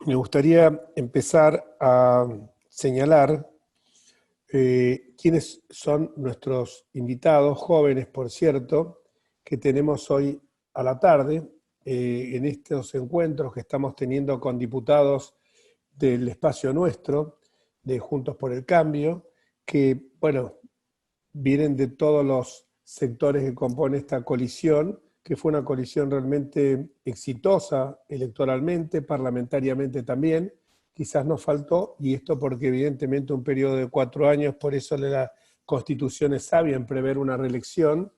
Me gustaría empezar a señalar quiénes son nuestros invitados, jóvenes por cierto, que tenemos hoy a la tarde en estos encuentros que estamos teniendo con diputados del espacio nuestro, de Juntos por el Cambio, que, bueno, vienen de todos los sectores que componen esta coalición, que fue una coalición realmente exitosa electoralmente, parlamentariamente también. Quizás nos faltó, y esto porque evidentemente un periodo de 4 años, por eso la Constitución es sabia en prever una reelección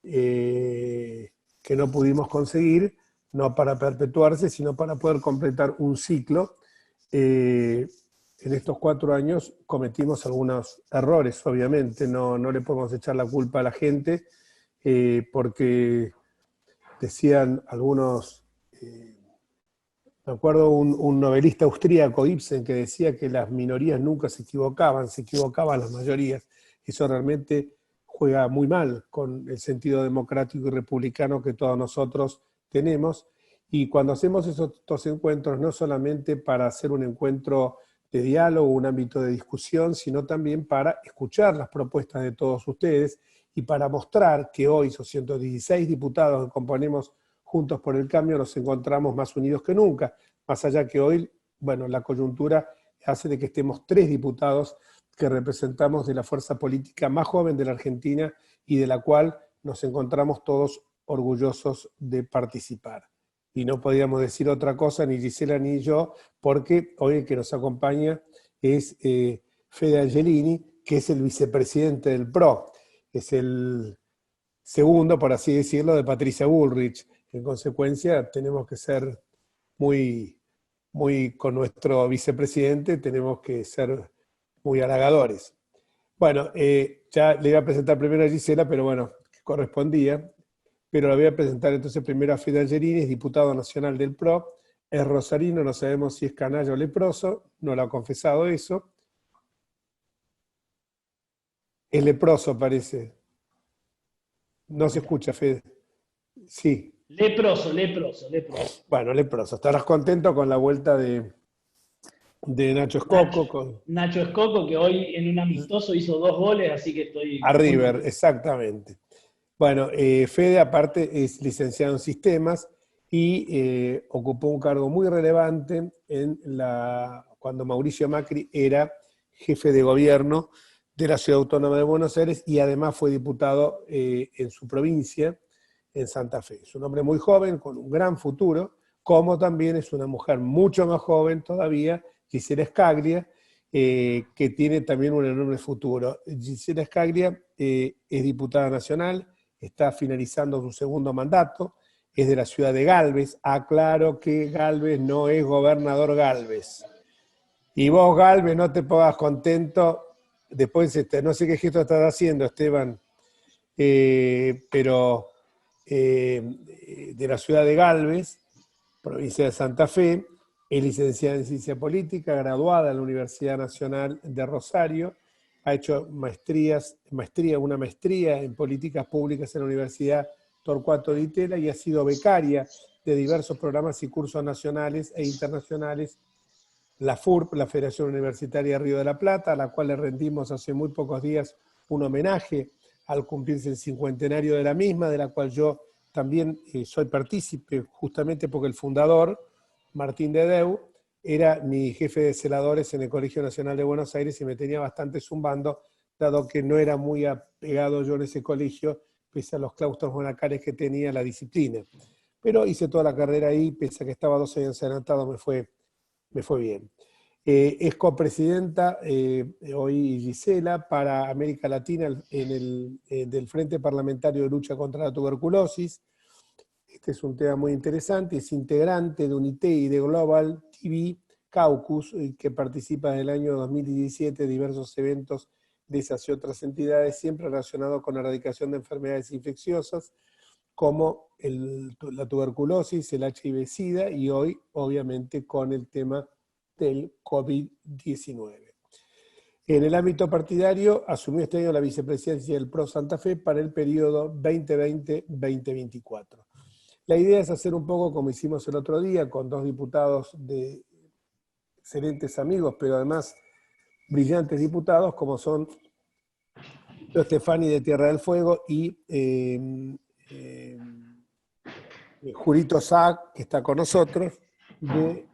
que no pudimos conseguir, no para perpetuarse, sino para poder completar un ciclo. En estos 4 años cometimos algunos errores, obviamente, no le podemos echar la culpa a la gente, porque decían algunos, me acuerdo un novelista austríaco, Ibsen, que decía que las minorías nunca se equivocaban las mayorías. Eso realmente juega muy mal con el sentido democrático y republicano que todos nosotros tenemos. Y cuando hacemos estos encuentros, no solamente para hacer un encuentro de diálogo, un ámbito de discusión, sino también para escuchar las propuestas de todos ustedes y para mostrar que hoy, esos 116 diputados que componemos Juntos por el Cambio, nos encontramos más unidos que nunca, más allá que hoy, bueno, la coyuntura hace de que estemos 3 diputados que representamos de la fuerza política más joven de la Argentina y de la cual nos encontramos todos orgullosos de participar. Y no podíamos decir otra cosa, ni Gisela ni yo, porque hoy el que nos acompaña es Fede Angelini, que es el vicepresidente del PRO, es el segundo, por así decirlo, de Patricia Bullrich. En consecuencia, tenemos que ser muy con nuestro vicepresidente, tenemos que ser muy halagadores. Bueno, ya le iba a presentar primero a Gisela, pero bueno, correspondía. Pero la voy a presentar entonces primero a Fede Angelini, es diputado nacional del PRO, es rosarino, no sabemos si es canalla o leproso, no lo ha confesado eso. Es leproso, parece. No se escucha, Fede. Sí. Leproso. Bueno, leproso. ¿Estarás contento con la vuelta de Nacho Escoco? Nacho Escoco, que hoy en un amistoso hizo 2 goles, así que estoy A muy River, contento. exactamente. Bueno, Fede aparte es licenciado en sistemas y ocupó un cargo muy relevante cuando Mauricio Macri era jefe de gobierno de la Ciudad Autónoma de Buenos Aires y además fue diputado en su provincia, en Santa Fe. Es un hombre muy joven, con un gran futuro, como también es una mujer mucho más joven todavía, Gisela Scaglia, que tiene también un enorme futuro. Gisela Scaglia es diputada nacional, está finalizando su segundo mandato, es de la ciudad de Galvez. Aclaro que Galvez no es gobernador Galvez. Y vos, Galvez, no te pongas contento. Después, no sé qué gesto estás haciendo, Esteban, pero de la ciudad de Galvez, provincia de Santa Fe, es licenciada en Ciencia Política, graduada en la Universidad Nacional de Rosario, ha hecho una maestría en Políticas Públicas en la Universidad Torcuato Di Tella y ha sido becaria de diversos programas y cursos nacionales e internacionales, la FURP, la Federación Universitaria Río de la Plata, a la cual le rendimos hace muy pocos días un homenaje al cumplirse el 50º de la misma, de la cual yo también soy partícipe, justamente porque el fundador, Martín Dedeu, era mi jefe de celadores en el Colegio Nacional de Buenos Aires y me tenía bastante zumbando, dado que no era muy apegado yo en ese colegio, pese a los claustros monacares que tenía la disciplina. Pero hice toda la carrera ahí, pese a que estaba 2 años adelantado, me fue bien. Es copresidenta hoy Gisela para América Latina del Frente Parlamentario de Lucha contra la Tuberculosis. Este es un tema muy interesante, es integrante de UNITEI y de Global TV Caucus, que participa en el año 2017 en diversos eventos de esas y otras entidades, siempre relacionados con la erradicación de enfermedades infecciosas, como la tuberculosis, el HIV-Sida y hoy, obviamente, con el tema del COVID-19. En el ámbito partidario, asumió este año la vicepresidencia del PRO Santa Fe para el periodo 2020-2024. La idea es hacer un poco como hicimos el otro día, con 2 diputados excelentes amigos, pero además brillantes diputados, como son Stefani de Tierra del Fuego y Jurito Sá, que está con nosotros, de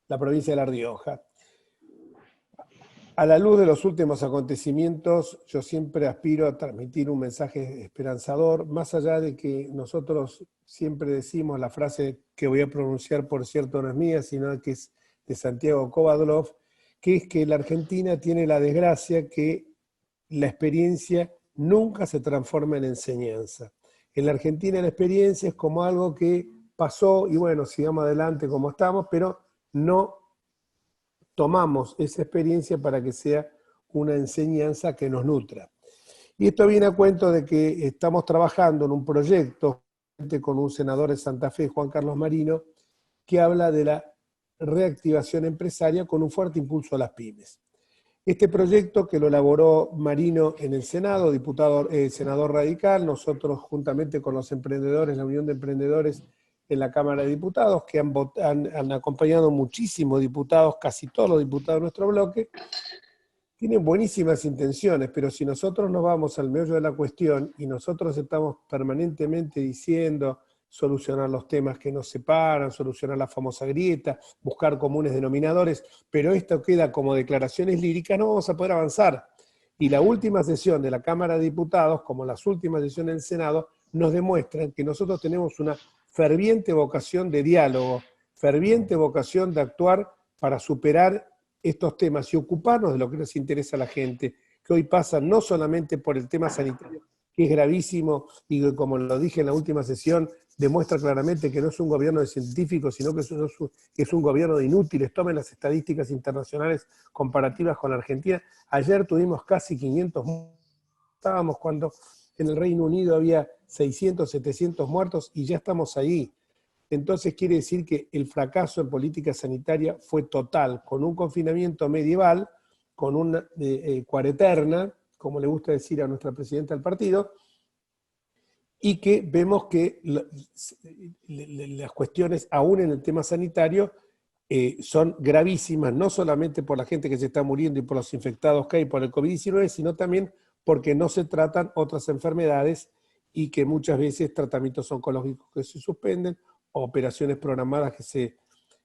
la provincia de La Rioja. A la luz de los últimos acontecimientos, yo siempre aspiro a transmitir un mensaje esperanzador, más allá de que nosotros siempre decimos la frase que voy a pronunciar, por cierto, no es mía, sino que es de Santiago Kovadlov, que es que la Argentina tiene la desgracia que la experiencia nunca se transforma en enseñanza. En la Argentina la experiencia es como algo que pasó y bueno, sigamos adelante como estamos, pero no tomamos esa experiencia para que sea una enseñanza que nos nutra. Y esto viene a cuento de que estamos trabajando en un proyecto con un senador de Santa Fe, Juan Carlos Marino, que habla de la reactivación empresaria con un fuerte impulso a las pymes. Este proyecto que lo elaboró Marino en el Senado, senador radical, nosotros juntamente con los emprendedores, la Unión de Emprendedores en la Cámara de Diputados, que han acompañado muchísimos diputados, casi todos los diputados de nuestro bloque, tienen buenísimas intenciones, pero si nosotros nos vamos al meollo de la cuestión y nosotros estamos permanentemente diciendo solucionar los temas que nos separan, solucionar la famosa grieta, buscar comunes denominadores, pero esto queda como declaraciones líricas, no vamos a poder avanzar. Y la última sesión de la Cámara de Diputados, como las últimas sesiones del Senado, nos demuestran que nosotros tenemos una ferviente vocación de diálogo, ferviente vocación de actuar para superar estos temas y ocuparnos de lo que nos interesa a la gente, que hoy pasa no solamente por el tema sanitario, que es gravísimo y que, como lo dije en la última sesión, demuestra claramente que no es un gobierno de científicos, sino que es un gobierno de inútiles. Tomen las estadísticas internacionales comparativas con la Argentina. Ayer tuvimos casi 500 muertos, estábamos cuando en el Reino Unido había 600, 700 muertos y ya estamos ahí. Entonces quiere decir que el fracaso en política sanitaria fue total, con un confinamiento medieval, con una cuareterna, como le gusta decir a nuestra presidenta del partido, y que vemos que las cuestiones, aún en el tema sanitario, son gravísimas, no solamente por la gente que se está muriendo y por los infectados que hay por el COVID-19, sino también porque no se tratan otras enfermedades y que muchas veces tratamientos oncológicos que se suspenden, o operaciones programadas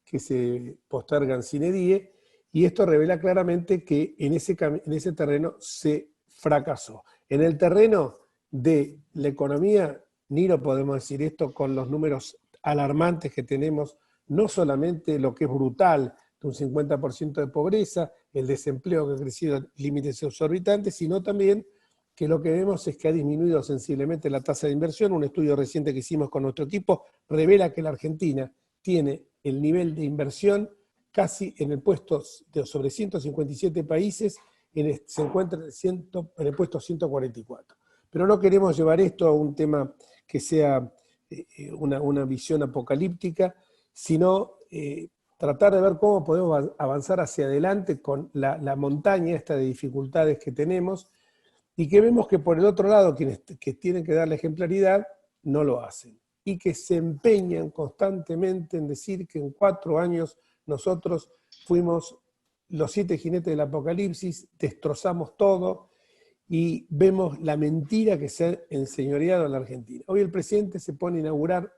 que se postergan sine die, y esto revela claramente que en ese terreno se fracasó. En el terreno de la economía, ni lo podemos decir esto con los números alarmantes que tenemos, no solamente lo que es brutal, de un 50% de pobreza, el desempleo que ha crecido a límites exorbitantes, sino también que lo que vemos es que ha disminuido sensiblemente la tasa de inversión. Un estudio reciente que hicimos con nuestro equipo revela que la Argentina tiene el nivel de inversión casi en el puesto de sobre 157 países, se encuentra en el puesto 144. Pero no queremos llevar esto a un tema que sea una visión apocalíptica, sino tratar de ver cómo podemos avanzar hacia adelante con la montaña esta de dificultades que tenemos, y que vemos que por el otro lado quienes que tienen que dar la ejemplaridad no lo hacen, y que se empeñan constantemente en decir que en 4 años nosotros fuimos los 7 jinetes del apocalipsis, destrozamos todo, y vemos la mentira que se ha enseñoreado en la Argentina. Hoy el presidente se pone a inaugurar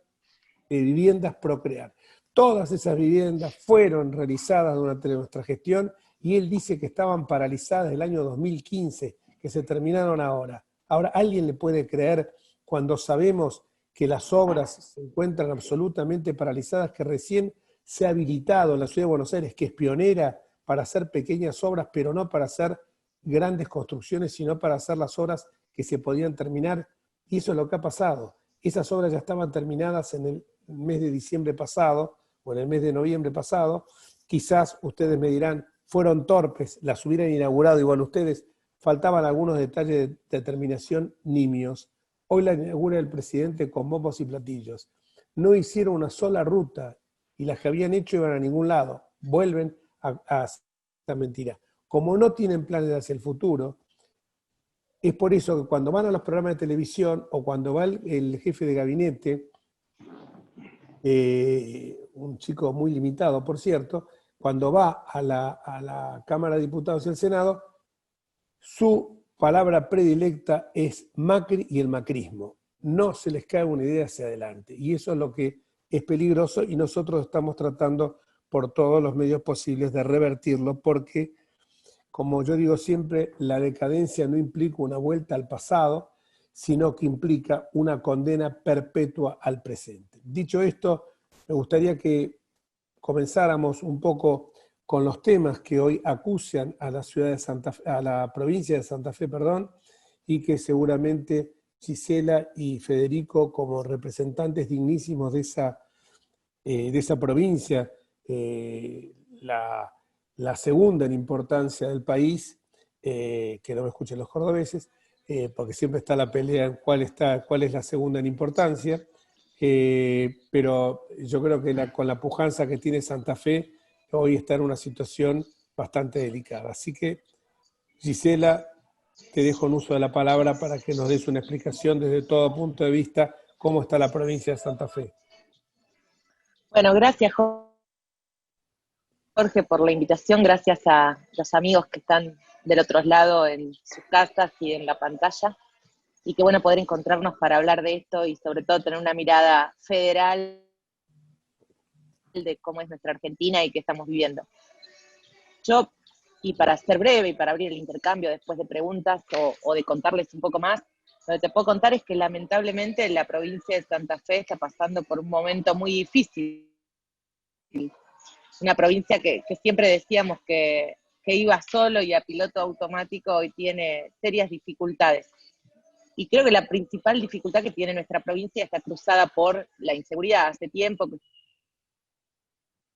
viviendas Procrear. Todas esas viviendas fueron realizadas durante nuestra gestión y él dice que estaban paralizadas el año 2015, que se terminaron ahora. Ahora, ¿alguien le puede creer cuando sabemos que las obras se encuentran absolutamente paralizadas, que recién se ha habilitado en la Ciudad de Buenos Aires, que es pionera para hacer pequeñas obras, pero no para hacer grandes construcciones, sino para hacer las obras que se podían terminar? Y eso es lo que ha pasado. Esas obras ya estaban terminadas en el mes de diciembre pasado, o en el mes de noviembre pasado. Quizás ustedes me dirán, fueron torpes, las hubieran inaugurado igual ustedes, faltaban algunos detalles de terminación nimios. Hoy la inaugura el presidente con bombos y platillos. No hicieron una sola ruta, y las que habían hecho iban a ningún lado. Vuelven a esta mentira. Como no tienen planes hacia el futuro, es por eso que cuando van a los programas de televisión, o cuando va el jefe de gabinete, un chico muy limitado, por cierto, cuando va a la Cámara de Diputados y el Senado, su palabra predilecta es Macri y el macrismo. No se les cae una idea hacia adelante. Y eso es lo que es peligroso y nosotros estamos tratando por todos los medios posibles de revertirlo porque, como yo digo siempre, la decadencia no implica una vuelta al pasado, sino que implica una condena perpetua al presente. Dicho esto, me gustaría que comenzáramos un poco con los temas que hoy acucian a la ciudad de Santa Fe, a la provincia de Santa Fe, perdón, y que seguramente Gisela y Federico, como representantes dignísimos de esa provincia, la segunda en importancia del país, que no me escuchen los cordobeses, porque siempre está la pelea en cuál es la segunda en importancia, pero yo creo que con la pujanza que tiene Santa Fe, hoy está en una situación bastante delicada. Así que, Gisela, te dejo en uso de la palabra para que nos des una explicación desde todo punto de vista cómo está la provincia de Santa Fe. Bueno, gracias Jorge por la invitación, gracias a los amigos que están del otro lado en sus casas y en la pantalla, y qué bueno poder encontrarnos para hablar de esto y sobre todo tener una mirada federal de cómo es nuestra Argentina y qué estamos viviendo. Yo, y para ser breve y para abrir el intercambio después de preguntas o de contarles un poco más, lo que te puedo contar es que lamentablemente la provincia de Santa Fe está pasando por un momento muy difícil. Una provincia que siempre decíamos que iba solo y a piloto automático, hoy tiene serias dificultades. Y creo que la principal dificultad que tiene nuestra provincia está cruzada por la inseguridad. Hace tiempo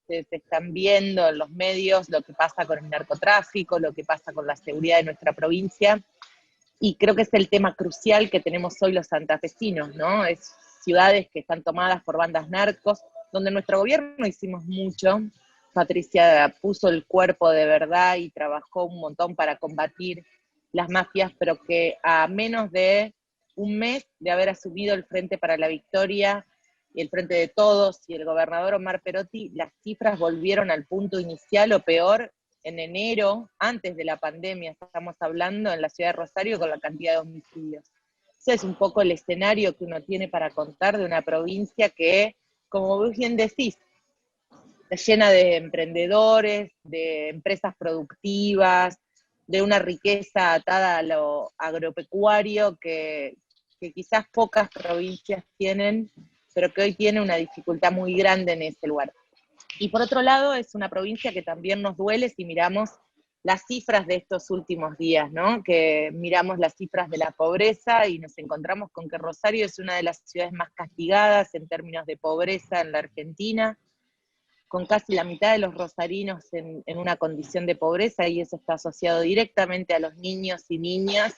que se están viendo en los medios lo que pasa con el narcotráfico, lo que pasa con la seguridad de nuestra provincia, y creo que es el tema crucial que tenemos hoy los santafesinos, ¿no? Es ciudades que están tomadas por bandas narcos, donde nuestro gobierno hicimos mucho. Patricia puso el cuerpo de verdad y trabajó un montón para combatir las mafias, pero que a menos de un mes de haber asumido el Frente para la Victoria y el Frente de Todos y el gobernador Omar Perotti, las cifras volvieron al punto inicial o peor en enero, antes de la pandemia, estamos hablando en la ciudad de Rosario con la cantidad de homicidios. Ese es un poco el escenario que uno tiene para contar de una provincia que, como vos bien decís, está llena de emprendedores, de empresas productivas, de una riqueza atada a lo agropecuario que quizás pocas provincias tienen, pero que hoy tiene una dificultad muy grande en ese lugar. Y por otro lado, es una provincia que también nos duele si miramos las cifras de estos últimos días, ¿no? Que miramos las cifras de la pobreza y nos encontramos con que Rosario es una de las ciudades más castigadas en términos de pobreza en la Argentina, con casi la mitad de los rosarinos en una condición de pobreza, y eso está asociado directamente a los niños y niñas.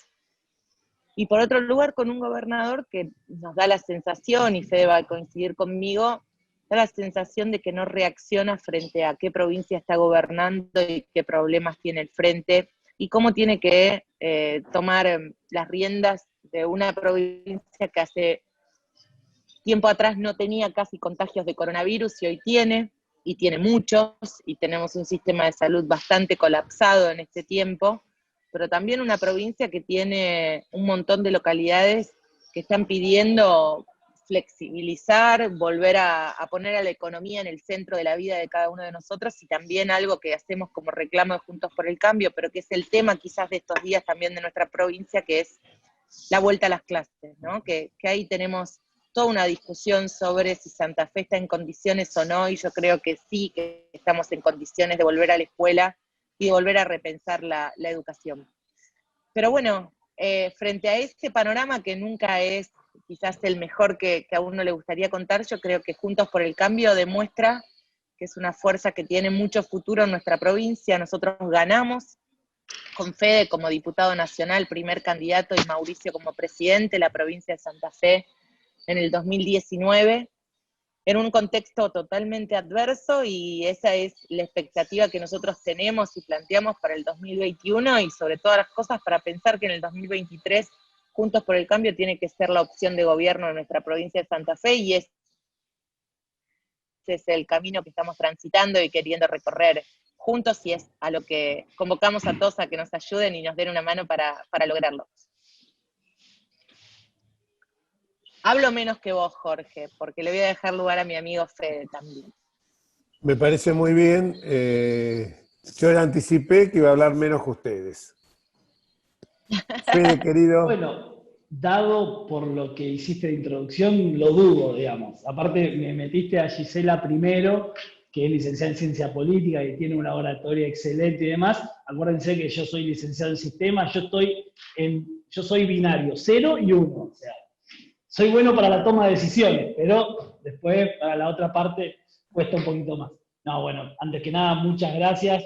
Y por otro lugar, con un gobernador que nos da la sensación, y Fede va a coincidir conmigo, da la sensación de que no reacciona frente a qué provincia está gobernando y qué problemas tiene el frente, y cómo tiene que tomar las riendas de una provincia que hace tiempo atrás no tenía casi contagios de coronavirus y hoy tiene, y tiene muchos, y tenemos un sistema de salud bastante colapsado en este tiempo, pero también una provincia que tiene un montón de localidades que están pidiendo flexibilizar, volver a poner a la economía en el centro de la vida de cada uno de nosotros, y también algo que hacemos como reclamo de Juntos por el Cambio, pero que es el tema quizás de estos días también de nuestra provincia, que es la vuelta a las clases, ¿no? Que ahí tenemos toda una discusión sobre si Santa Fe está en condiciones o no, y yo creo que sí, que estamos en condiciones de volver a la escuela y de volver a repensar la educación. Pero bueno, frente a este panorama que nunca es quizás el mejor que a uno le gustaría contar, yo creo que Juntos por el Cambio demuestra que es una fuerza que tiene mucho futuro en nuestra provincia. Nosotros ganamos con Fede como diputado nacional, primer candidato, y Mauricio como presidente, la provincia de Santa Fe en el 2019, en un contexto totalmente adverso, y esa es la expectativa que nosotros tenemos y planteamos para el 2021, y sobre todas las cosas para pensar que en el 2023 Juntos por el Cambio tiene que ser la opción de gobierno de nuestra provincia de Santa Fe, y ese ese es el camino que estamos transitando y queriendo recorrer juntos, y es a lo que convocamos a todos a que nos ayuden y nos den una mano para lograrlo. Hablo menos que vos, Jorge, porque le voy a dejar lugar a mi amigo Fede también. Me parece muy bien. Yo le anticipé que iba a hablar menos que ustedes. Fede, querido. Bueno, dado por lo que hiciste de introducción, lo dudo, digamos. Aparte, me metiste a Gisela primero, que es licenciada en Ciencia Política y tiene una oratoria excelente y demás. Acuérdense que yo soy licenciado en Sistemas, yo soy binario, 0 y 1. O sea, soy bueno para la toma de decisiones, pero después para la otra parte cuesta un poquito más. No, bueno, antes que nada, muchas gracias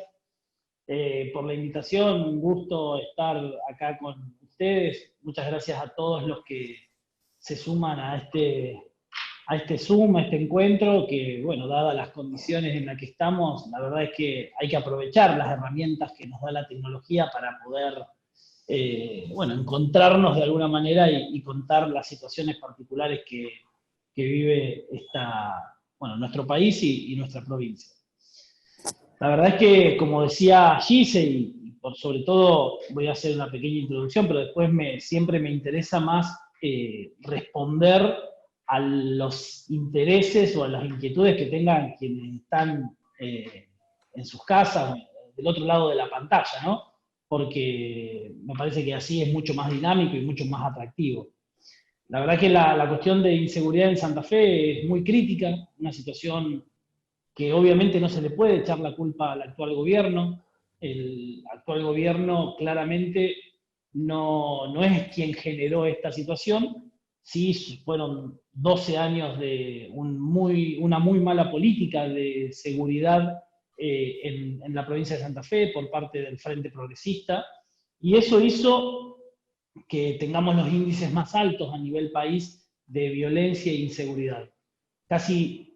por la invitación, un gusto estar acá con ustedes. Muchas gracias a todos los que se suman a este Zoom, a este encuentro, que, bueno, dadas las condiciones en las que estamos, la verdad es que hay que aprovechar las herramientas que nos da la tecnología para poder, bueno, encontrarnos de alguna manera y contar las situaciones particulares que vive nuestro país y nuestra provincia. La verdad es que, como decía Gise, y sobre todo voy a hacer una pequeña introducción, pero después siempre me interesa más responder a los intereses o a las inquietudes que tengan quienes están en sus casas, del otro lado de la pantalla, ¿no? Porque me parece que así es mucho más dinámico y mucho más atractivo. La verdad que la cuestión de inseguridad en Santa Fe es muy crítica, una situación que obviamente no se le puede echar la culpa al actual gobierno. El actual gobierno claramente no es quien generó esta situación. Sí, fueron 12 años de una muy mala política de seguridad en la provincia de Santa Fe por parte del Frente Progresista, y eso hizo que tengamos los índices más altos a nivel país de violencia e inseguridad. Casi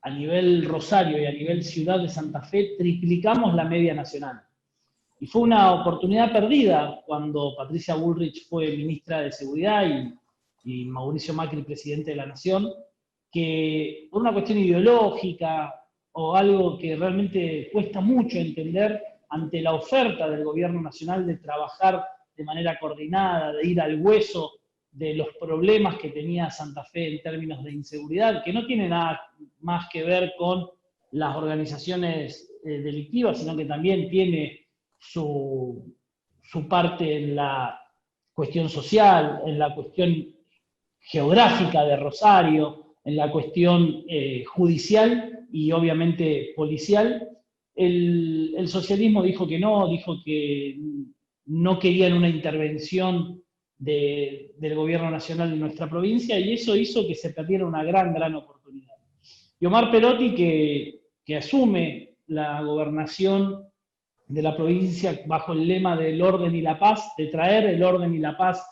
a nivel Rosario y a nivel ciudad de Santa Fe triplicamos la media nacional. Y fue una oportunidad perdida cuando Patricia Bullrich fue ministra de Seguridad y Mauricio Macri presidente de la Nación, que por una cuestión ideológica o algo que realmente cuesta mucho entender ante la oferta del gobierno nacional de trabajar de manera coordinada, de ir al hueso de los problemas que tenía Santa Fe en términos de inseguridad, que no tiene nada más que ver con las organizaciones delictivas, sino que también tiene su parte en la cuestión social, en la cuestión geográfica de Rosario, en la cuestión judicial y obviamente policial. El socialismo dijo que no querían una intervención del gobierno nacional de nuestra provincia, y eso hizo que se perdiera una gran oportunidad. Y Omar Perotti, que asume la gobernación de la provincia bajo el lema del orden y la paz, de traer el orden y la paz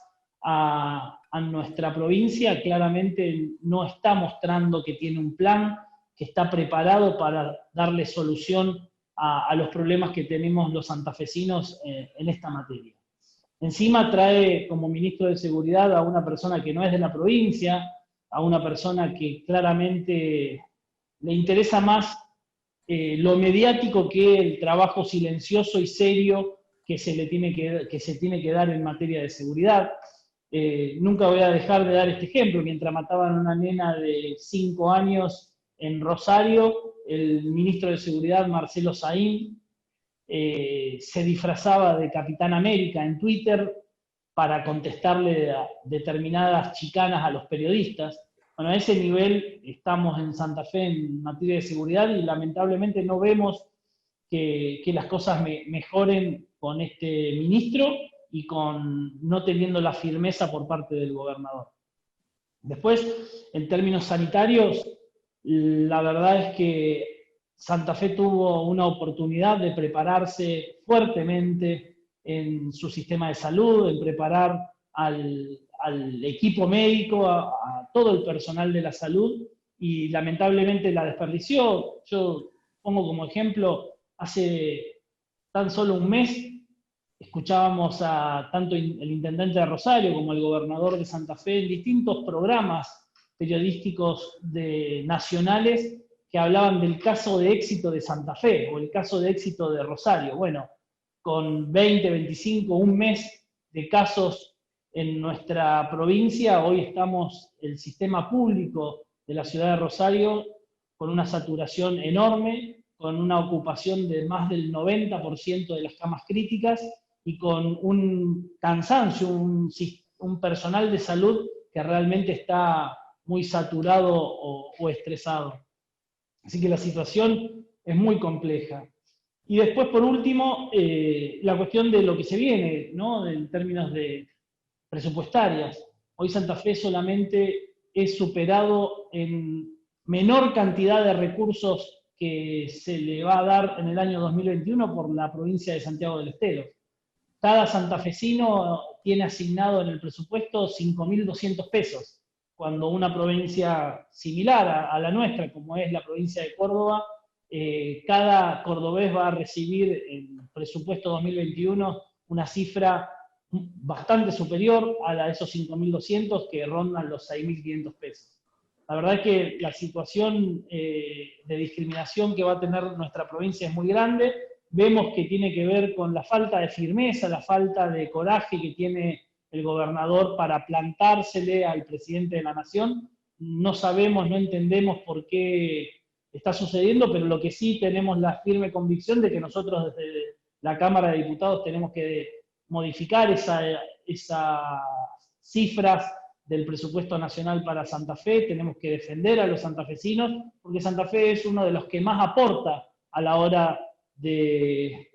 a nuestra provincia, claramente no está mostrando que tiene un plan, que está preparado para darle solución a los problemas que tenemos los santafesinos en esta materia. Encima trae como ministro de Seguridad a una persona que no es de la provincia, a una persona que claramente le interesa más lo mediático que el trabajo silencioso y serio que se tiene que dar en materia de seguridad. Nunca voy a dejar de dar este ejemplo. Mientras mataban a una nena de 5 años en Rosario, el ministro de Seguridad, Marcelo Saín, se disfrazaba de Capitán América en Twitter para contestarle a determinadas chicanas a los periodistas. Bueno, a ese nivel estamos en Santa Fe en materia de seguridad, y lamentablemente no vemos que las cosas mejoren con este ministro y con no teniendo la firmeza por parte del gobernador. Después, en términos sanitarios, la verdad es que Santa Fe tuvo una oportunidad de prepararse fuertemente en su sistema de salud, en preparar al equipo médico, a todo el personal de la salud, y lamentablemente la desperdició. Yo pongo como ejemplo, hace tan solo un mes escuchábamos a tanto el intendente de Rosario como el gobernador de Santa Fe en distintos programas periodísticos nacionales, que que hablaban del caso de éxito de Santa Fe o el caso de éxito de Rosario. Bueno, con 20, 25, un mes de casos en nuestra provincia, hoy estamos, el sistema público de la ciudad de Rosario, con una saturación enorme, con una ocupación de más del 90% de las camas críticas y con un cansancio, un personal de salud que realmente está muy saturado o estresado. Así que la situación es muy compleja. Y después, por último, la cuestión de lo que se viene, ¿no? En términos de presupuestarias. Hoy Santa Fe solamente es superado en menor cantidad de recursos que se le va a dar en el año 2021 por la provincia de Santiago del Estero. Cada santafesino tiene asignado en el presupuesto 5.200 pesos, cuando una provincia similar a la nuestra, como es la provincia de Córdoba, cada cordobés va a recibir en el presupuesto 2021 una cifra bastante superior a la de esos 5.200 que rondan los 6.500 pesos. La verdad es que la situación de discriminación que va a tener nuestra provincia es muy grande. Vemos que tiene que ver con la falta de firmeza, la falta de coraje que tiene el gobernador para plantársele al presidente de la Nación. No sabemos, no entendemos por qué está sucediendo, pero lo que sí tenemos la firme convicción de que nosotros desde la Cámara de Diputados tenemos que modificar esas cifras del presupuesto nacional para Santa Fe, tenemos que defender a los santafesinos, porque Santa Fe es uno de los que más aporta a la hora de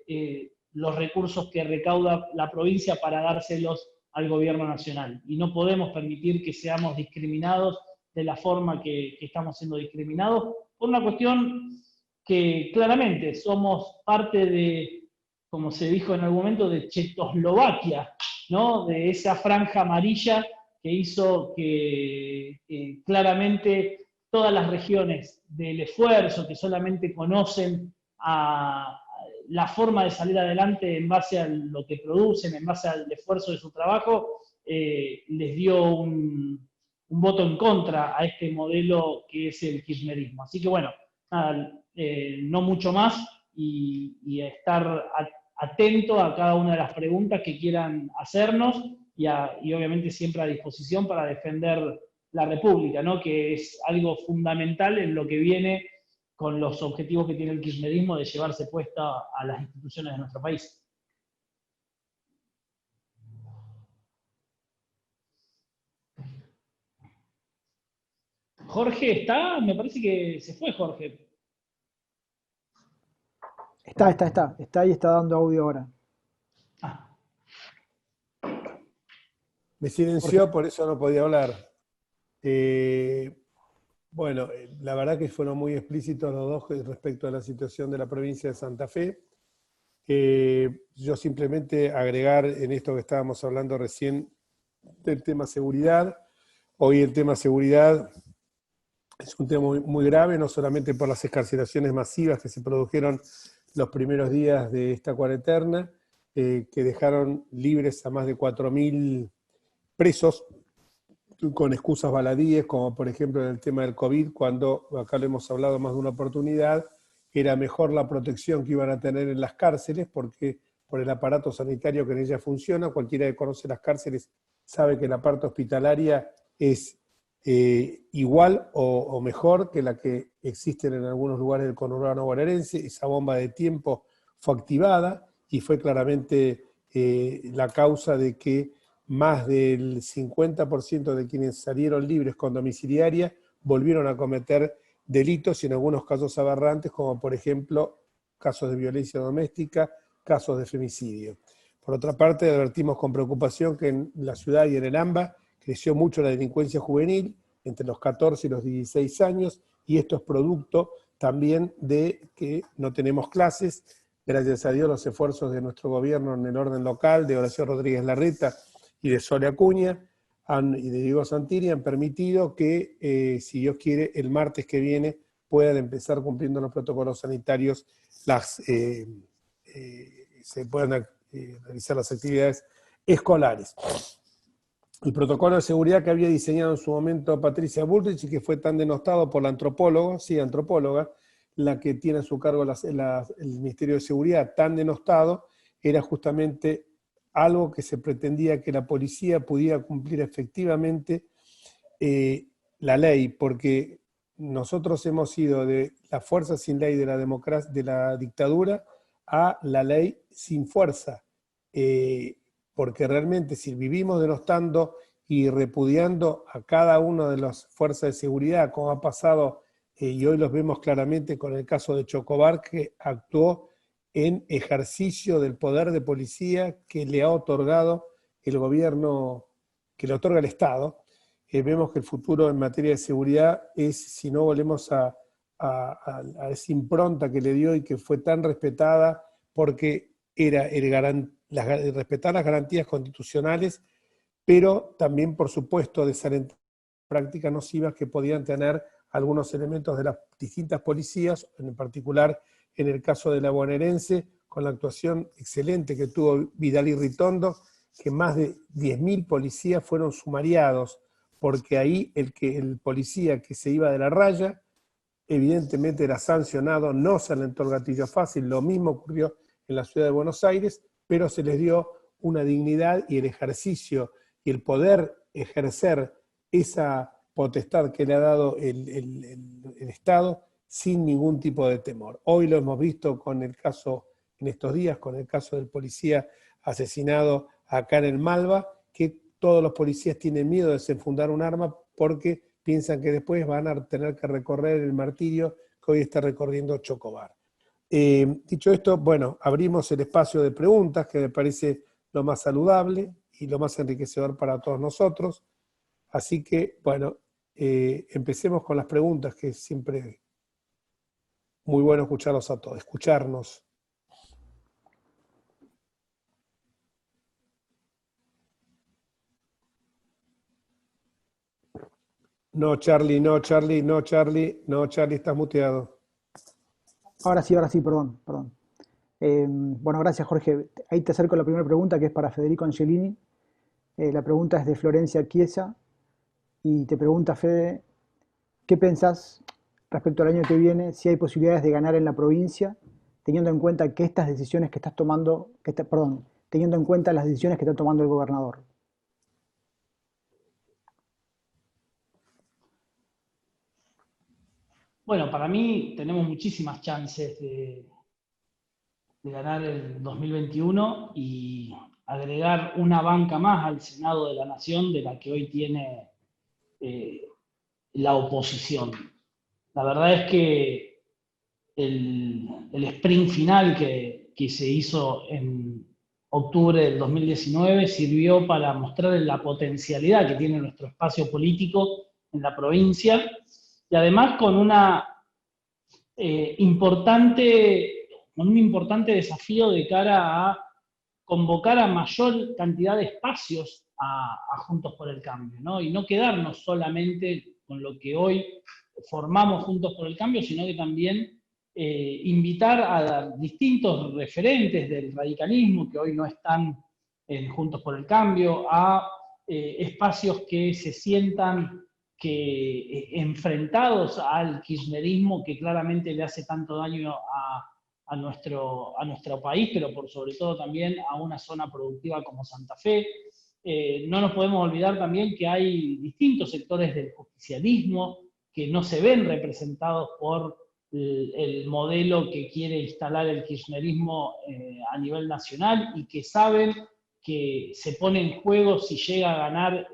los recursos que recauda la provincia para dárselos al gobierno nacional. Y no podemos permitir que seamos discriminados de la forma que estamos siendo discriminados, por una cuestión que claramente somos parte de, como se dijo en algún momento, de Checoslovaquia, ¿no? De esa franja amarilla que hizo que claramente todas las regiones del esfuerzo, que solamente conocen a la forma de salir adelante en base a lo que producen, en base al esfuerzo de su trabajo, les dio un voto en contra a este modelo que es el kirchnerismo. Así que bueno, nada, no mucho más y estar atento a cada una de las preguntas que quieran hacernos y obviamente siempre a disposición para defender la República, ¿no? Que es algo fundamental en lo que viene con los objetivos que tiene el kirchnerismo de llevarse puesta a las instituciones de nuestro país. Jorge, ¿está? Me parece que se fue Jorge. Está ahí, está dando audio ahora. Ah. Me silenció, por eso no podía hablar. Bueno, la verdad que fueron muy explícitos los dos respecto a la situación de la provincia de Santa Fe. Yo simplemente agregar en esto que estábamos hablando recién del tema seguridad. Hoy el tema seguridad es un tema muy grave, no solamente por las excarcelaciones masivas que se produjeron los primeros días de esta cuarentena, que dejaron libres a más de 4.000 presos con excusas baladíes, como por ejemplo en el tema del COVID, cuando acá lo hemos hablado más de una oportunidad, era mejor la protección que iban a tener en las cárceles, porque por el aparato sanitario que en ellas funciona, cualquiera que conoce las cárceles sabe que la parte hospitalaria es igual o mejor que la que existen en algunos lugares del conurbano bonaerense. Esa bomba de tiempo fue activada y fue claramente la causa de que más del 50% de quienes salieron libres con domiciliaria volvieron a cometer delitos y en algunos casos aberrantes, como por ejemplo casos de violencia doméstica, casos de femicidio. Por otra parte, advertimos con preocupación que en la ciudad y en el AMBA creció mucho la delincuencia juvenil entre los 14 y los 16 años, y esto es producto también de que no tenemos clases. Gracias a Dios los esfuerzos de nuestro gobierno en el orden local, de Horacio Rodríguez Larreta y de Sole Acuña y de Diego Santilli, han permitido que, si Dios quiere, el martes que viene puedan empezar cumpliendo los protocolos sanitarios, se puedan realizar las actividades escolares. el protocolo de seguridad que había diseñado en su momento Patricia Bullrich y que fue tan denostado por la antropóloga, sí, antropóloga, la que tiene a su cargo el Ministerio de Seguridad, tan denostado, era justamente algo que se pretendía que la policía pudiera cumplir efectivamente la ley, porque nosotros hemos ido de la fuerza sin ley de la democracia, de la dictadura, a la ley sin fuerza. Porque realmente si vivimos denostando y repudiando a cada una de las fuerzas de seguridad, como ha pasado, y hoy los vemos claramente con el caso de Chocobar, que actuó en ejercicio del poder de policía que le ha otorgado el gobierno, que le otorga el Estado. Vemos que el futuro en materia de seguridad es, si no volvemos a esa impronta que le dio y que fue tan respetada, porque era respetar las garantías constitucionales, pero también, por supuesto, desalentar prácticas nocivas que podían tener algunos elementos de las distintas policías, en particular en el caso de la bonaerense, con la actuación excelente que tuvo Vidal Ritondo, que más de 10.000 policías fueron sumariados, porque ahí el policía que se iba de la raya, evidentemente era sancionado, no se alentó el gatillo fácil, lo mismo ocurrió en la ciudad de Buenos Aires, pero se les dio una dignidad y el ejercicio y el poder ejercer esa potestad que le ha dado el Estado sin ningún tipo de temor. Hoy lo hemos visto con el caso, en estos días, con el caso del policía asesinado acá en el Malva, que todos los policías tienen miedo de desenfundar un arma porque piensan que después van a tener que recorrer el martirio que hoy está recorriendo Chocobar. Dicho esto, bueno, abrimos el espacio de preguntas, que me parece lo más saludable y lo más enriquecedor para todos nosotros. Así que, bueno, empecemos con las preguntas, que es siempre muy bueno escucharlos a todos, escucharnos. No, Charlie, no, Charlie, no, Charlie, no, Charlie, estás muteado. Ahora sí, perdón. Bueno, gracias, Jorge. Ahí te acerco a la primera pregunta, que es para Federico Angelini. La pregunta es de Florencia Chiesa y te pregunta, Fede, ¿qué pensás respecto al año que viene, si hay posibilidades de ganar en la provincia, teniendo en cuenta que estas decisiones que estás tomando, teniendo en cuenta las decisiones que está tomando el gobernador? Bueno, para mí tenemos muchísimas chances de ganar el 2021 y agregar una banca más al Senado de la Nación de la que hoy tiene la oposición. La verdad es que el sprint final que se hizo en octubre del 2019 sirvió para mostrar la potencialidad que tiene nuestro espacio político en la provincia, y además con un importante desafío de cara a convocar a mayor cantidad de espacios a Juntos por el Cambio, ¿no? Y no quedarnos solamente con lo que hoy formamos Juntos por el Cambio, sino que también invitar a distintos referentes del radicalismo que hoy no están en Juntos por el Cambio, a espacios que se sientan enfrentados al kirchnerismo que claramente le hace tanto daño a nuestro país, pero por sobre todo también a una zona productiva como Santa Fe. No nos podemos olvidar también que hay distintos sectores del justicialismo que no se ven representados por el modelo que quiere instalar el kirchnerismo a nivel nacional y que saben que se pone en juego, si llega a ganar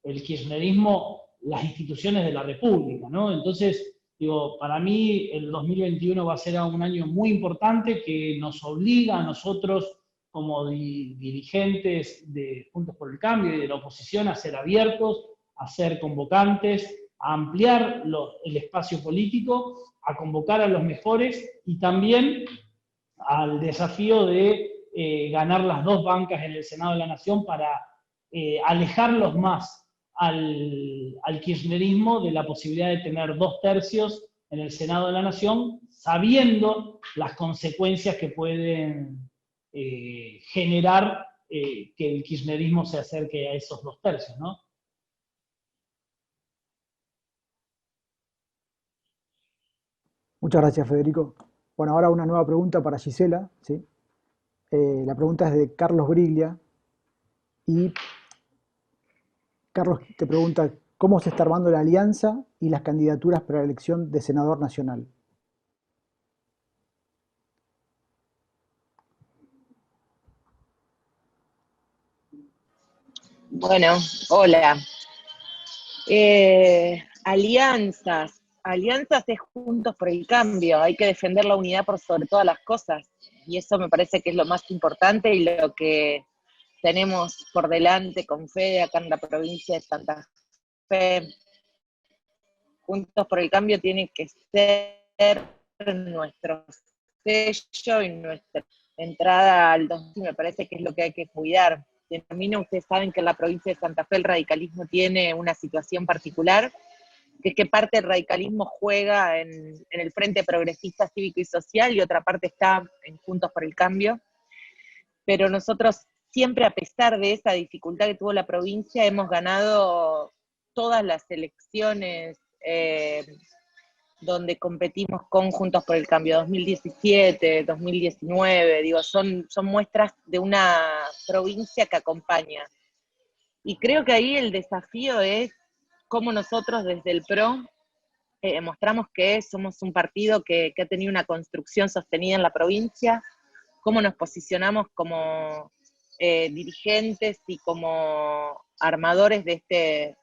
el kirchnerismo, las instituciones de la República, ¿no? Entonces, digo, para mí el 2021 va a ser un año muy importante que nos obliga a nosotros como dirigentes de Juntos por el Cambio y de la oposición a ser abiertos, a ser convocantes, a ampliar el espacio político, a convocar a los mejores y también al desafío de ganar las dos bancas en el Senado de la Nación para alejarlos más al kirchnerismo de la posibilidad de tener 2/3 en el Senado de la Nación, sabiendo las consecuencias que pueden generar que el kirchnerismo se acerque a esos 2/3, ¿no? Muchas gracias, Federico. Bueno, ahora una nueva pregunta para Gisela, ¿sí? La pregunta es de Carlos Briglia y Carlos te pregunta cómo se está armando la alianza y las candidaturas para la elección de senador nacional. Bueno, hola. Alianzas es Juntos por el Cambio, hay que defender la unidad por sobre todas las cosas, y eso me parece que es lo más importante y lo que tenemos por delante con Fede acá en la provincia de Santa Fe. Juntos por el Cambio tiene que ser nuestro sello y nuestra entrada al 2000, me parece que es lo que hay que cuidar. En camino, ustedes saben que en la provincia de Santa Fe el radicalismo tiene una situación particular, que es que parte del radicalismo juega en el Frente Progresista Cívico y Social y otra parte está en Juntos por el Cambio. Pero nosotros siempre, a pesar de esa dificultad que tuvo la provincia, hemos ganado todas las elecciones donde competimos con Juntos por el Cambio, 2017, 2019, digo, son muestras de una provincia que acompaña. Y creo que ahí el desafío es cómo nosotros desde el PRO mostramos que somos un partido que ha tenido una construcción sostenida en la provincia, cómo nos posicionamos como dirigentes y como armadores de este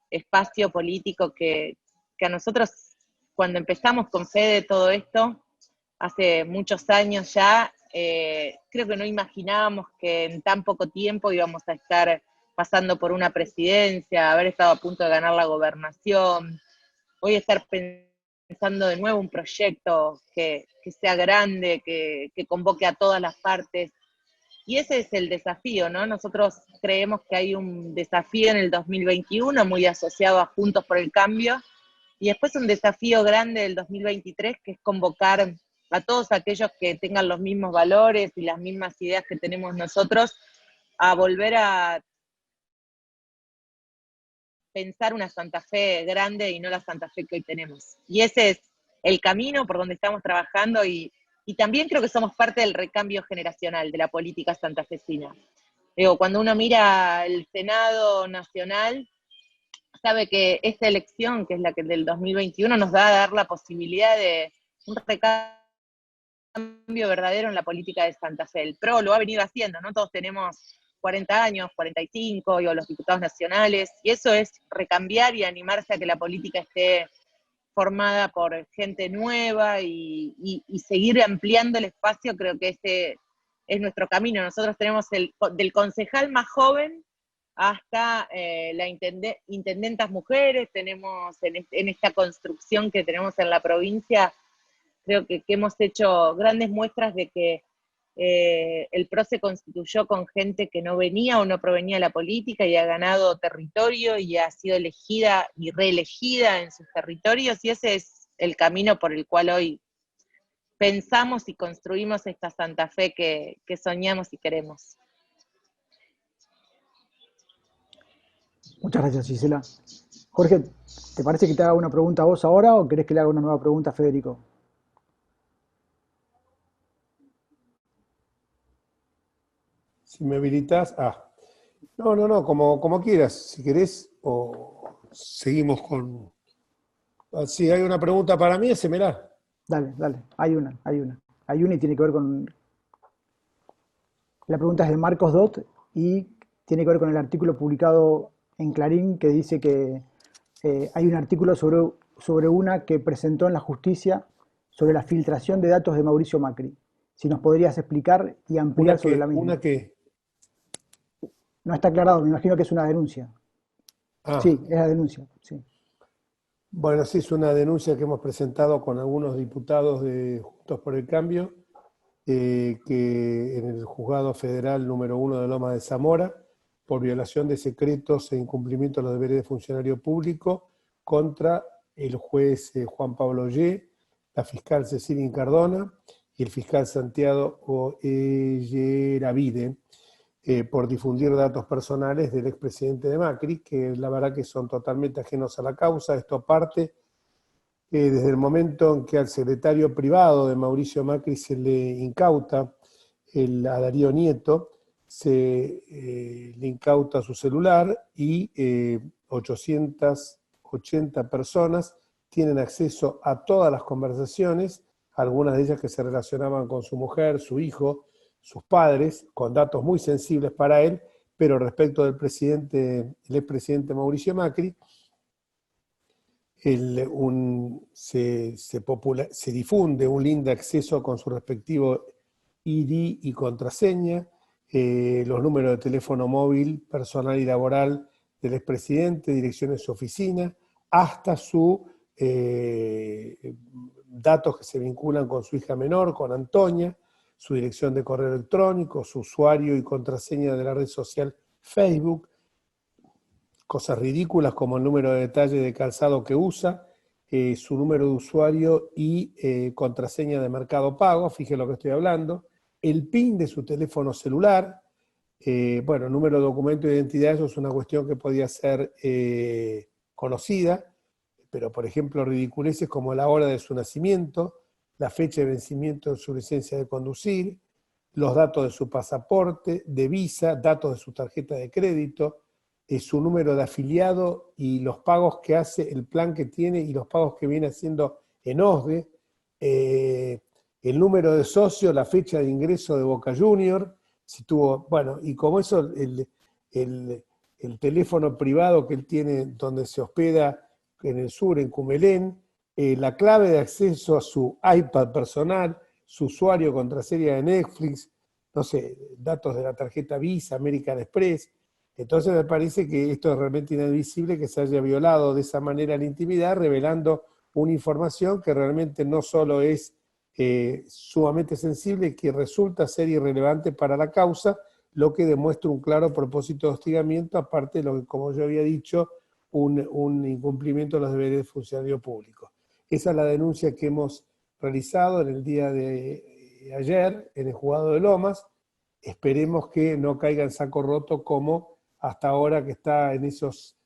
espacio político que a nosotros, cuando empezamos con Fede todo esto, hace muchos años ya, creo que no imaginábamos que en tan poco tiempo íbamos a estar pasando por una presidencia, haber estado a punto de ganar la gobernación, hoy estar pensando de nuevo un proyecto que sea grande, que convoque a todas las partes. Y ese es el desafío, ¿no? Nosotros creemos que hay un desafío en el 2021 muy asociado a Juntos por el Cambio, y después un desafío grande del 2023, que es convocar a todos aquellos que tengan los mismos valores y las mismas ideas que tenemos nosotros, a volver a pensar una Santa Fe grande y no la Santa Fe que hoy tenemos. Y ese es el camino por donde estamos trabajando y también creo que somos parte del recambio generacional de la política santafesina. Digo, cuando uno mira el Senado Nacional, sabe que esta elección, que es la que del 2021, nos va a dar la posibilidad de un recambio verdadero en la política de Santa Fe. El PRO lo ha venido haciendo, ¿no? Todos tenemos 40 años, 45, o los diputados nacionales, y eso es recambiar y animarse a que la política esté formada por gente nueva y seguir ampliando el espacio. Creo que ese es nuestro camino. Nosotros tenemos del concejal más joven hasta la intendentas mujeres, tenemos en esta construcción que tenemos en la provincia, creo que hemos hecho grandes muestras de que el PRO se constituyó con gente que no venía o no provenía de la política y ha ganado territorio y ha sido elegida y reelegida en sus territorios, y ese es el camino por el cual hoy pensamos y construimos esta Santa Fe que soñamos y queremos. Muchas gracias, Gisela. Jorge, ¿te parece que te haga una pregunta a vos ahora o querés que le haga una nueva pregunta a Federico? Si me habilitas, no, como quieras, si querés, o seguimos con... Si hay una pregunta para mí, hacémela. Dale, hay una. Hay una y tiene que ver con... La pregunta es de Marcos Dot y tiene que ver con el artículo publicado en Clarín que dice que hay un artículo sobre una que presentó en la justicia sobre la filtración de datos de Mauricio Macri. Si nos podrías explicar y ampliar sobre la misma. ¿Una qué? No está aclarado, me imagino que es una denuncia. Sí, es la denuncia, sí. Bueno, sí, es una denuncia que hemos presentado con algunos diputados de Juntos por el Cambio, que en el Juzgado Federal número 1 de Lomas de Zamora, por violación de secretos e incumplimiento de los deberes de funcionario público contra el juez Juan Pablo Ollé, la fiscal Cecilia Incardona y el fiscal Santiago Olleravide. por difundir datos personales del expresidente de Macri, que la verdad que son totalmente ajenos a la causa. Esto parte desde el momento en que al secretario privado de Mauricio Macri se le incauta a Darío Nieto, le incauta su celular y 880 personas tienen acceso a todas las conversaciones, algunas de ellas que se relacionaban con su mujer, su hijo, sus padres, con datos muy sensibles para él, pero respecto del el expresidente Mauricio Macri, se difunde un link de acceso con su respectivo ID y contraseña, los números de teléfono móvil, personal y laboral del expresidente, dirección de su oficina, hasta sus datos que se vinculan con su hija menor, con Antonia, su dirección de correo electrónico, su usuario y contraseña de la red social Facebook, cosas ridículas como el número de detalle de calzado que usa, su número de usuario y contraseña de Mercado Pago, fíjese lo que estoy hablando, el PIN de su teléfono celular, bueno, número de documento de identidad, eso es una cuestión que podía ser conocida, pero por ejemplo ridiculeces como la hora de su nacimiento, la fecha de vencimiento de su licencia de conducir, los datos de su pasaporte, de visa, datos de su tarjeta de crédito, su número de afiliado y los pagos que hace, el plan que tiene y los pagos que viene haciendo en OSDE, el número de socio, la fecha de ingreso de Boca Junior, si tuvo, bueno, y como eso, el teléfono privado que él tiene donde se hospeda en el sur, en Cumelén, la clave de acceso a su iPad personal, su usuario, contraseña de Netflix, no sé, datos de la tarjeta Visa, American Express. Entonces me parece que esto es realmente inadmisible que se haya violado de esa manera la intimidad, revelando una información que realmente no solo es sumamente sensible, que resulta ser irrelevante para la causa, lo que demuestra un claro propósito de hostigamiento, aparte de lo que, como yo había dicho, un incumplimiento de los deberes del funcionario público. Esa es la denuncia que hemos realizado en el día de ayer en el juzgado de Lomas. Esperemos que no caiga en saco roto como hasta ahora que está en esos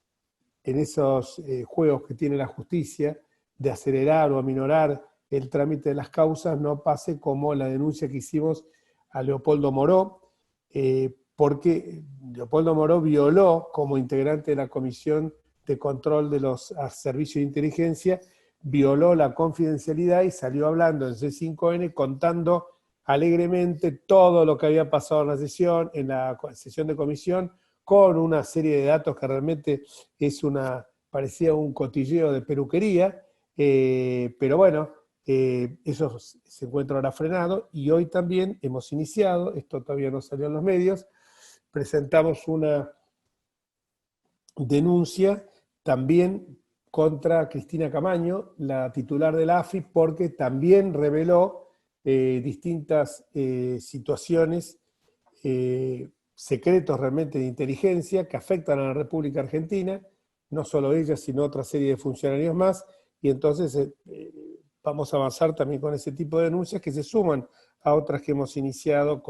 juegos que tiene la justicia de acelerar o aminorar el trámite de las causas, no pase como la denuncia que hicimos a Leopoldo Moró, porque Leopoldo Moró violó como integrante de la Comisión de Control de los Servicios de Inteligencia, violó la confidencialidad y salió hablando en C5N contando alegremente todo lo que había pasado en la sesión de comisión, con una serie de datos que realmente parecía un cotilleo de peluquería, pero bueno, eso se encuentra ahora frenado, y hoy también hemos iniciado, esto todavía no salió en los medios, presentamos una denuncia también contra Cristina Camaño, la titular de la AFI, porque también reveló distintas situaciones, secretos realmente de inteligencia que afectan a la República Argentina, no solo ella, sino otra serie de funcionarios más, y entonces vamos a avanzar también con ese tipo de denuncias que se suman a otras que hemos iniciado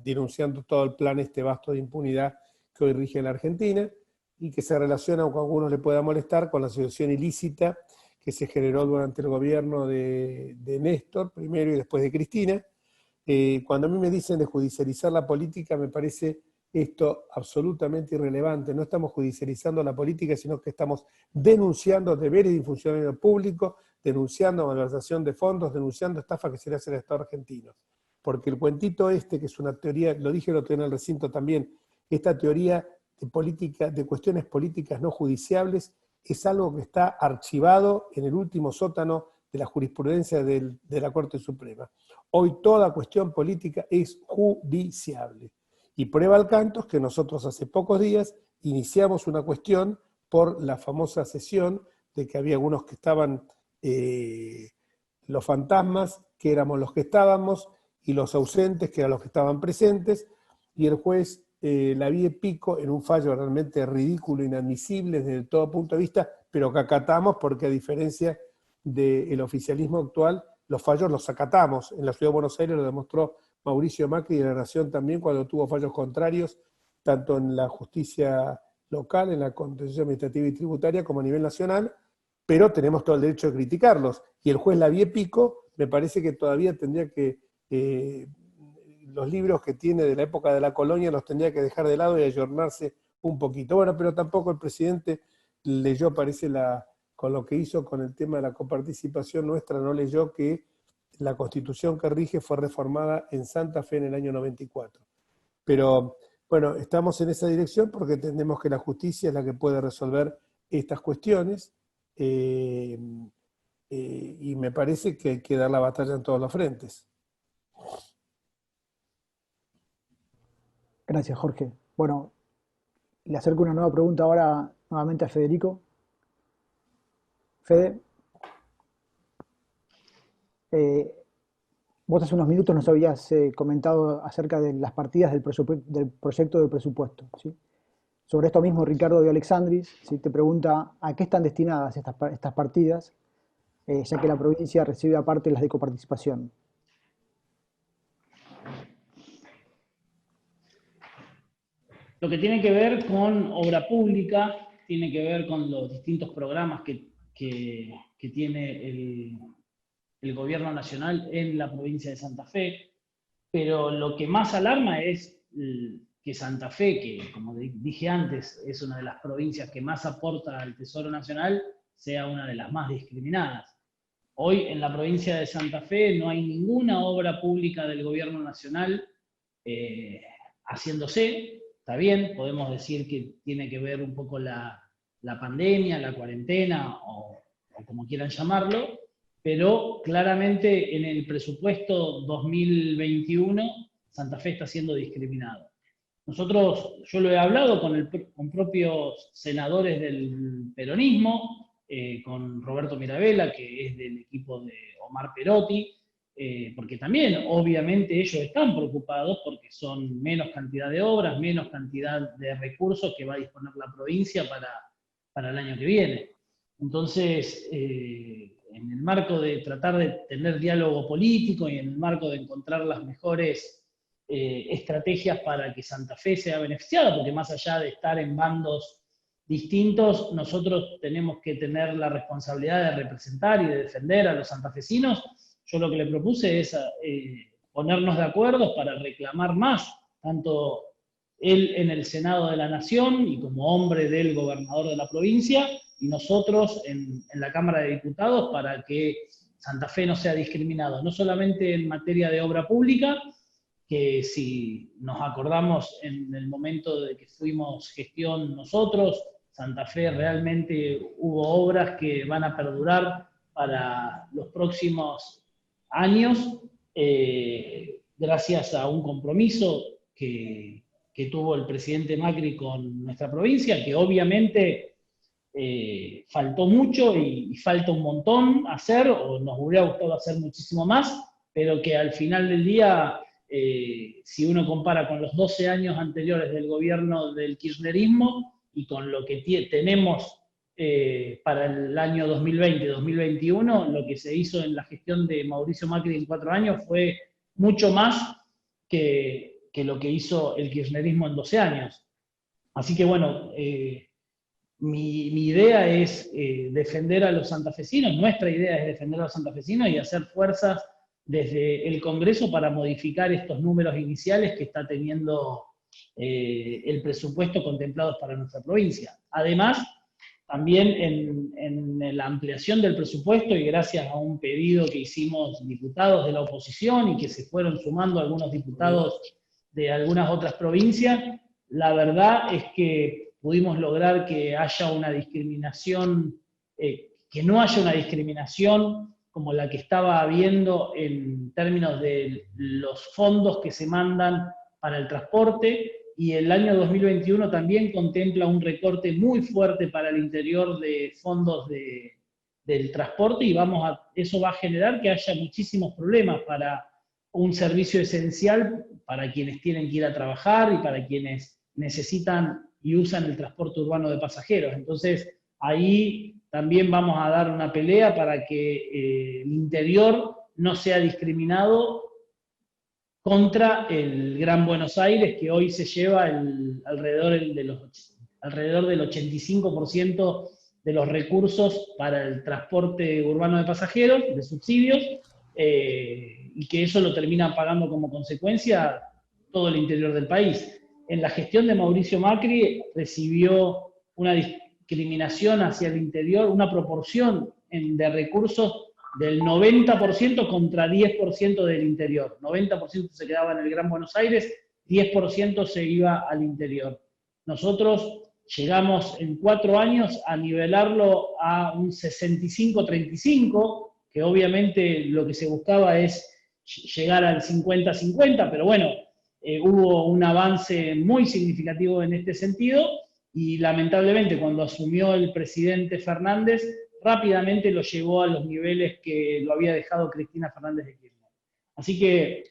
denunciando todo el plan vasto de impunidad que hoy rige en la Argentina, y que se relaciona, aunque a algunos le pueda molestar, con la situación ilícita que se generó durante el gobierno de Néstor, primero y después de Cristina. Cuando a mí me dicen de judicializar la política, me parece esto absolutamente irrelevante. No estamos judicializando la política, sino que estamos denunciando deberes de funcionario público, denunciando malversación de fondos, denunciando estafa que se le hace al Estado argentino. Porque el cuentito que es una teoría, lo dije el otro día en el recinto también, esta teoría de cuestiones políticas no judiciables, es algo que está archivado en el último sótano de la jurisprudencia de la Corte Suprema. Hoy toda cuestión política es judiciable. Y prueba al canto es que nosotros hace pocos días iniciamos una cuestión por la famosa sesión de que había algunos que estaban, los fantasmas, que éramos los que estábamos, y los ausentes, que eran los que estaban presentes, y el juez Lavie Pico, en un fallo realmente ridículo, inadmisible desde todo punto de vista, pero que acatamos porque a diferencia del oficialismo actual, los fallos los acatamos. En la Ciudad de Buenos Aires lo demostró Mauricio Macri, y en la Nación también, cuando tuvo fallos contrarios tanto en la justicia local, en la contencioso administrativa y tributaria, como a nivel nacional, pero tenemos todo el derecho de criticarlos. Y el juez Lavie-Pico me parece que todavía tendría que, los libros que tiene de la época de la colonia los tendría que dejar de lado y ayornarse un poquito. Bueno, pero tampoco el presidente leyó, parece, con lo que hizo con el tema de la coparticipación nuestra, no leyó que la Constitución que rige fue reformada en Santa Fe en el año 94. Pero bueno, estamos en esa dirección porque entendemos que la justicia es la que puede resolver estas cuestiones, y me parece que hay que dar la batalla en todos los frentes. Gracias, Jorge. Bueno, le acerco una nueva pregunta ahora nuevamente a Federico. Fede, vos hace unos minutos nos habías comentado acerca de las partidas del proyecto de presupuesto, ¿sí? Sobre esto mismo, Ricardo de Alexandris, ¿sí?, te pregunta a qué están destinadas estas partidas, ya que la provincia recibe aparte las de coparticipación. Lo que tiene que ver con obra pública, tiene que ver con los distintos programas que tiene el gobierno nacional en la provincia de Santa Fe, pero lo que más alarma es que Santa Fe, que como dije antes, es una de las provincias que más aporta al Tesoro Nacional, sea una de las más discriminadas. Hoy en la provincia de Santa Fe no hay ninguna obra pública del gobierno nacional haciéndose. Está bien, podemos decir que tiene que ver un poco la pandemia, la cuarentena, o como quieran llamarlo, pero claramente en el presupuesto 2021 Santa Fe está siendo discriminado. Yo lo he hablado con propios senadores del peronismo, con Roberto Mirabella, que es del equipo de Omar Perotti, porque también obviamente ellos están preocupados porque son menos cantidad de obras, menos cantidad de recursos que va a disponer la provincia para el año que viene. Entonces, en el marco de tratar de tener diálogo político y en el marco de encontrar las mejores estrategias para que Santa Fe sea beneficiada, porque más allá de estar en bandos distintos, nosotros tenemos que tener la responsabilidad de representar y de defender a los santafesinos. Yo lo que le propuse es ponernos de acuerdo para reclamar más, tanto él en el Senado de la Nación y como hombre del gobernador de la provincia, y nosotros en la Cámara de Diputados, para que Santa Fe no sea discriminado, no solamente en materia de obra pública, que si nos acordamos en el momento de que fuimos gestión nosotros, Santa Fe realmente hubo obras que van a perdurar para los próximos años, gracias a un compromiso que tuvo el presidente Macri con nuestra provincia, que obviamente faltó mucho y falta un montón hacer, o nos hubiera gustado hacer muchísimo más, pero que al final del día, si uno compara con los 12 años anteriores del gobierno del kirchnerismo y con lo que tenemos para el año 2020-2021, lo que se hizo en la gestión de Mauricio Macri en 4 años fue mucho más que lo que hizo el kirchnerismo en 12 años. Así que bueno, mi idea es defender a los santafesinos, nuestra idea es defender a los santafesinos y hacer fuerzas desde el Congreso para modificar estos números iniciales que está teniendo el presupuesto contemplado para nuestra provincia. Además, también en la ampliación del presupuesto y gracias a un pedido que hicimos diputados de la oposición y que se fueron sumando algunos diputados de algunas otras provincias, la verdad es que pudimos lograr que haya una discriminación, que no haya una discriminación como la que estaba habiendo en términos de los fondos que se mandan para el transporte, y el año 2021 también contempla un recorte muy fuerte para el interior de fondos del transporte, y eso va a generar que haya muchísimos problemas para un servicio esencial para quienes tienen que ir a trabajar y para quienes necesitan y usan el transporte urbano de pasajeros. Entonces, ahí también vamos a dar una pelea para que el interior no sea discriminado contra el Gran Buenos Aires, que hoy se lleva alrededor del 85% de los recursos para el transporte urbano de pasajeros, de subsidios, y que eso lo termina pagando como consecuencia todo el interior del país. En la gestión de Mauricio Macri recibió una discriminación hacia el interior, una proporción de recursos del 90% contra 10% del interior. 90% se quedaba en el Gran Buenos Aires, 10% se iba al interior. Nosotros llegamos en 4 años a nivelarlo a un 65-35, que obviamente lo que se buscaba es llegar al 50-50, pero bueno, hubo un avance muy significativo en este sentido, y lamentablemente cuando asumió el presidente Fernández, rápidamente lo llevó a los niveles que lo había dejado Cristina Fernández de Kirchner. Así que,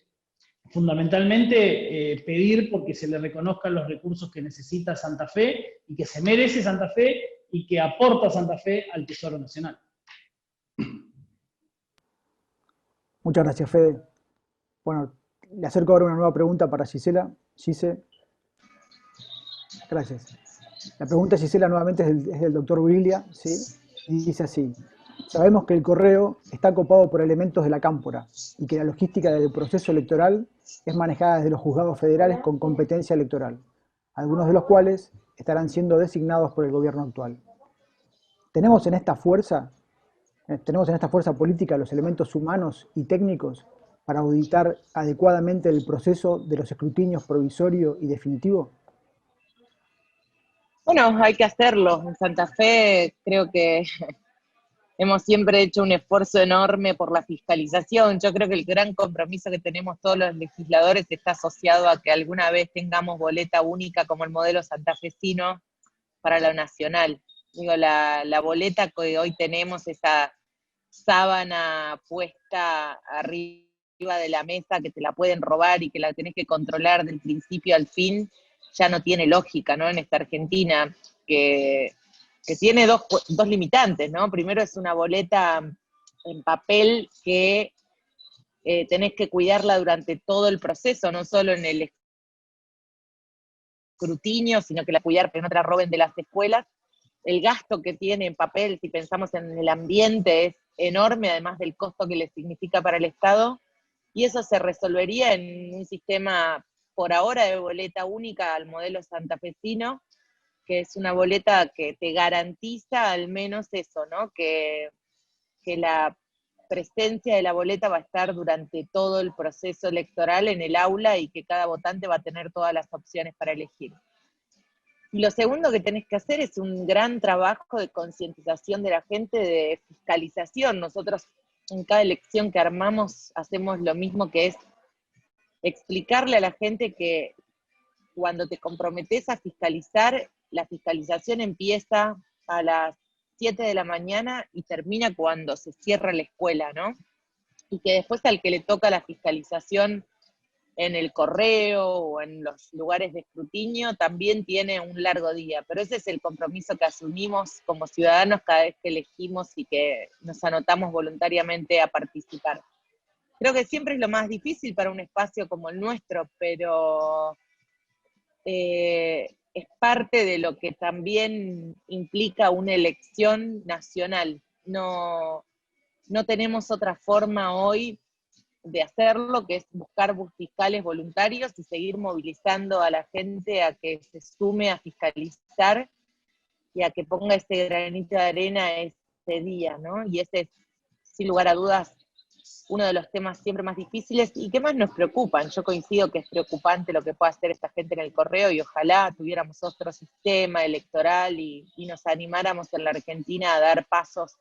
fundamentalmente, pedir porque se le reconozcan los recursos que necesita Santa Fe y que se merece Santa Fe y que aporta Santa Fe al Tesoro Nacional. Muchas gracias, Fede. Bueno, le acerco ahora una nueva pregunta para Gisela. Gise, gracias. La pregunta, Gisela, nuevamente es del doctor Briglia, ¿sí? Y dice así: sabemos que el correo está copado por elementos de la cámpora y que la logística del proceso electoral es manejada desde los juzgados federales con competencia electoral, algunos de los cuales estarán siendo designados por el gobierno actual. ¿Tenemos en esta fuerza política los elementos humanos y técnicos para auditar adecuadamente el proceso de los escrutinios provisorio y definitivo? Bueno, hay que hacerlo. En Santa Fe creo que hemos siempre hecho un esfuerzo enorme por la fiscalización. Yo creo que el gran compromiso que tenemos todos los legisladores está asociado a que alguna vez tengamos boleta única como el modelo santafesino para lo nacional. Digo, la boleta que hoy tenemos, esa sábana puesta arriba de la mesa que te la pueden robar y que la tenés que controlar del principio al fin, ya no tiene lógica, ¿no? En esta Argentina que tiene dos limitantes, ¿no? Primero, es una boleta en papel que tenés que cuidarla durante todo el proceso, no solo en el escrutinio, sino que la cuidar que no te la roben de las escuelas. El gasto que tiene en papel, si pensamos en el ambiente, es enorme, además del costo que le significa para el Estado, y eso se resolvería en un sistema, por ahora, de boleta única al modelo santafesino, que es una boleta que te garantiza al menos eso, ¿no? Que la presencia de la boleta va a estar durante todo el proceso electoral en el aula y que cada votante va a tener todas las opciones para elegir. Y lo segundo que tenés que hacer es un gran trabajo de concientización de la gente, de fiscalización. Nosotros en cada elección que armamos hacemos lo mismo, que es explicarle a la gente que cuando te comprometes a fiscalizar, la fiscalización empieza a las 7 de la mañana y termina cuando se cierra la escuela, ¿no? Y que después al que le toca la fiscalización en el correo o en los lugares de escrutinio también tiene un largo día, pero ese es el compromiso que asumimos como ciudadanos cada vez que elegimos y que nos anotamos voluntariamente a participar. Creo que siempre es lo más difícil para un espacio como el nuestro, pero es parte de lo que también implica una elección nacional. No tenemos otra forma hoy de hacerlo, que es buscar fiscales voluntarios y seguir movilizando a la gente a que se sume a fiscalizar y a que ponga ese granito de arena ese día, ¿no? Y ese es, sin lugar a dudas, uno de los temas siempre más difíciles y que más nos preocupan. Yo coincido que es preocupante lo que puede hacer esta gente en el correo y ojalá tuviéramos otro sistema electoral y nos animáramos en la Argentina a dar pasos.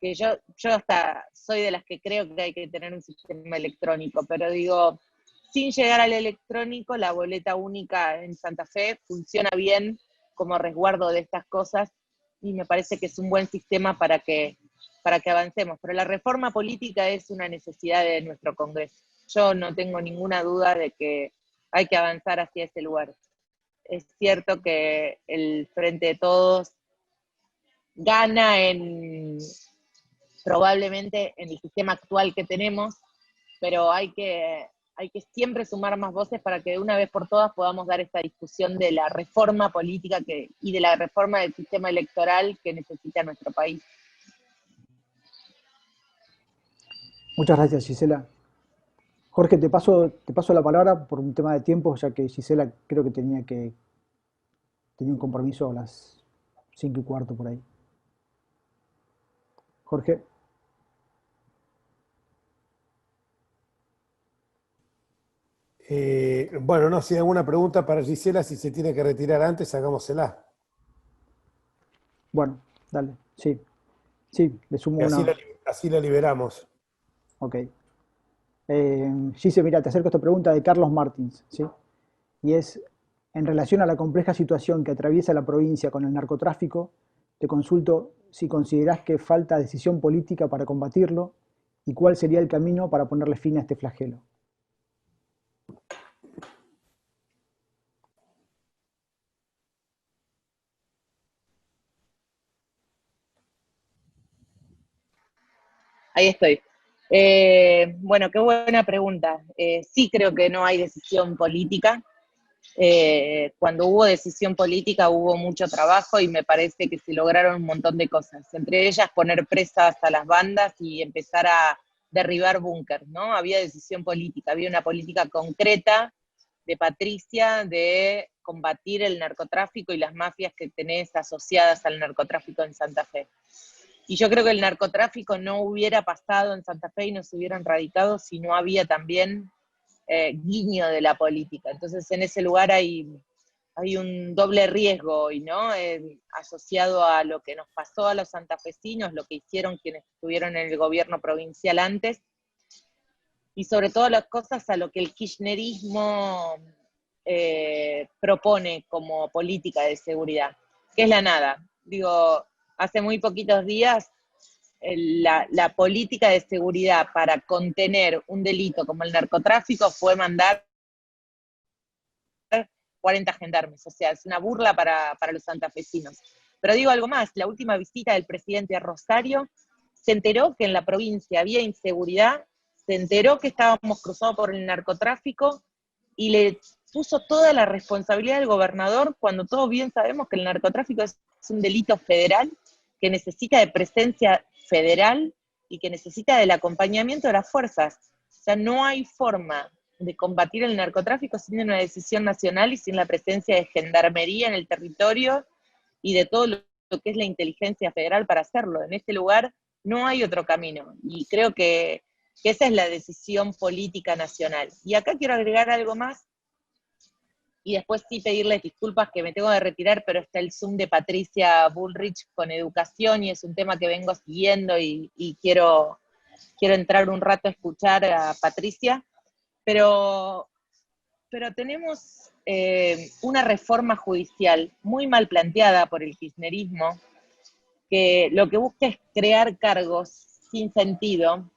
Que yo hasta soy de las que creo que hay que tener un sistema electrónico, pero digo, sin llegar al electrónico, la boleta única en Santa Fe funciona bien como resguardo de estas cosas y me parece que es un buen sistema para que avancemos. Pero la reforma política es una necesidad de nuestro Congreso. Yo no tengo ninguna duda de que hay que avanzar hacia ese lugar. Es cierto que el Frente de Todos gana probablemente en el sistema actual que tenemos, pero hay que hay que siempre sumar más voces para que de una vez por todas podamos dar esta discusión de la reforma política y de la reforma del sistema electoral que necesita nuestro país. Muchas gracias, Gisela. Jorge, te paso la palabra por un tema de tiempo, ya que Gisela creo que tenía un compromiso a las 5:15 por ahí. Jorge. Bueno, no, si hay alguna pregunta para Gisela, si se tiene que retirar antes, hagámosela. Bueno, dale, sí. Sí, le Y sumo una. así la liberamos. Ok. Gise, mira, te acerco a esta pregunta de Carlos Martins, ¿sí? Y es, en relación a la compleja situación que atraviesa la provincia con el narcotráfico, te consulto si considerás que falta decisión política para combatirlo y cuál sería el camino para ponerle fin a este flagelo. Ahí estoy. Bueno, qué buena pregunta. Sí creo que no hay decisión política. Cuando hubo decisión política hubo mucho trabajo y me parece que se lograron un montón de cosas. Entre ellas poner presas a las bandas y empezar a derribar búnkers, ¿no? Había decisión política, había una política concreta de Patricia de combatir el narcotráfico y las mafias que tenés asociadas al narcotráfico en Santa Fe. Y yo creo que el narcotráfico no hubiera pasado en Santa Fe y no se hubieran radicado si no había también guiño de la política. Entonces en ese lugar hay un doble riesgo hoy, ¿no? Asociado a lo que nos pasó a los santafesinos, lo que hicieron quienes estuvieron en el gobierno provincial antes, y sobre todas las cosas a lo que el kirchnerismo propone como política de seguridad, que es la nada. Digo, hace muy poquitos días la política de seguridad para contener un delito como el narcotráfico fue mandar 40 gendarmes, o sea, es una burla para los santafesinos. Pero digo algo más, la última visita del presidente a Rosario se enteró que en la provincia había inseguridad, se enteró que estábamos cruzados por el narcotráfico y le puso toda la responsabilidad al gobernador cuando todos bien sabemos que el narcotráfico es un delito federal que necesita de presencia federal y que necesita del acompañamiento de las fuerzas. O sea, no hay forma de combatir el narcotráfico sin una decisión nacional y sin la presencia de gendarmería en el territorio y de todo lo que es la inteligencia federal para hacerlo. En este lugar no hay otro camino y creo que esa es la decisión política nacional. Y acá quiero agregar algo más y después sí pedirles disculpas que me tengo que retirar, pero está el Zoom de Patricia Bullrich con educación y es un tema que vengo siguiendo y quiero entrar un rato a escuchar a Patricia, pero tenemos una reforma judicial muy mal planteada por el kirchnerismo, que lo que busca es crear cargos sin sentido.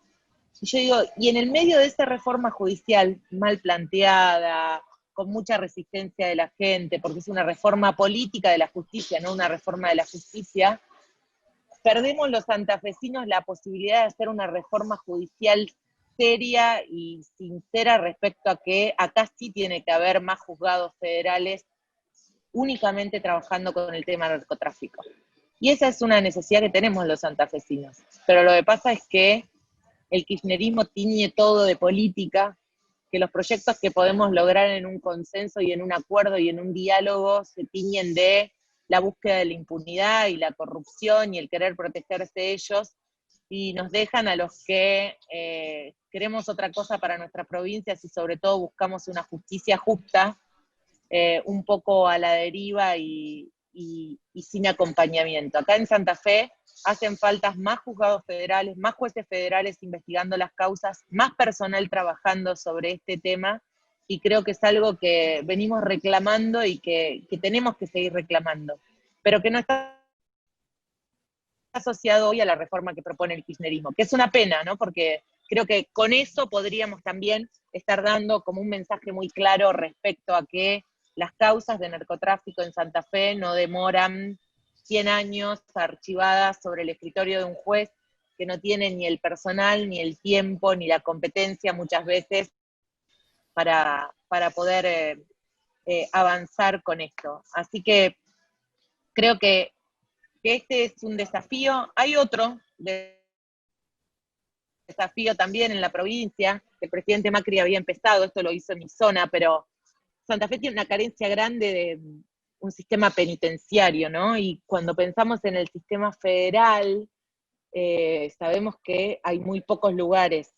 Y yo digo, y en el medio de esa reforma judicial mal planteada, con mucha resistencia de la gente, porque es una reforma política de la justicia, no una reforma de la justicia, perdemos los santafesinos la posibilidad de hacer una reforma judicial seria y sincera respecto a que acá sí tiene que haber más juzgados federales únicamente trabajando con el tema del narcotráfico. Y esa es una necesidad que tenemos los santafesinos. Pero lo que pasa es que el kirchnerismo tiñe todo de política, que los proyectos que podemos lograr en un consenso y en un acuerdo y en un diálogo se tiñen de la búsqueda de la impunidad y la corrupción y el querer protegerse de ellos, y nos dejan a los que queremos otra cosa para nuestras provincias y sobre todo buscamos una justicia justa, un poco a la deriva y sin acompañamiento. Acá en Santa Fe hacen falta más juzgados federales, más jueces federales investigando las causas, más personal trabajando sobre este tema, y creo que es algo que venimos reclamando y que tenemos que seguir reclamando, pero que no está asociado hoy a la reforma que propone el kirchnerismo, que es una pena, ¿no? Porque creo que con eso podríamos también estar dando como un mensaje muy claro respecto a que las causas de narcotráfico en Santa Fe no demoran 100 años archivadas sobre el escritorio de un juez que no tiene ni el personal, ni el tiempo, ni la competencia muchas veces para poder avanzar con esto. Así que creo que este es un desafío. Hay otro desafío también en la provincia, que el presidente Macri había empezado, esto lo hizo en mi zona, pero Santa Fe tiene una carencia grande de un sistema penitenciario, ¿no? Y cuando pensamos en el sistema federal, sabemos que hay muy pocos lugares.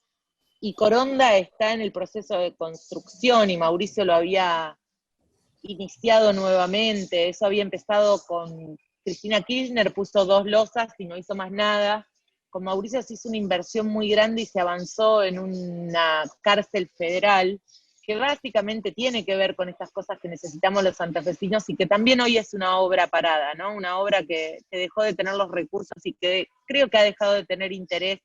Y Coronda está en el proceso de construcción, y Mauricio lo había iniciado nuevamente. Eso había empezado con Cristina Kirchner, puso 2 losas y no hizo más nada. Con Mauricio se hizo una inversión muy grande y se avanzó en una cárcel federal, que básicamente tiene que ver con estas cosas que necesitamos los santafesinos y que también hoy es una obra parada, ¿no? Una obra que dejó de tener los recursos y que creo que ha dejado de tener interés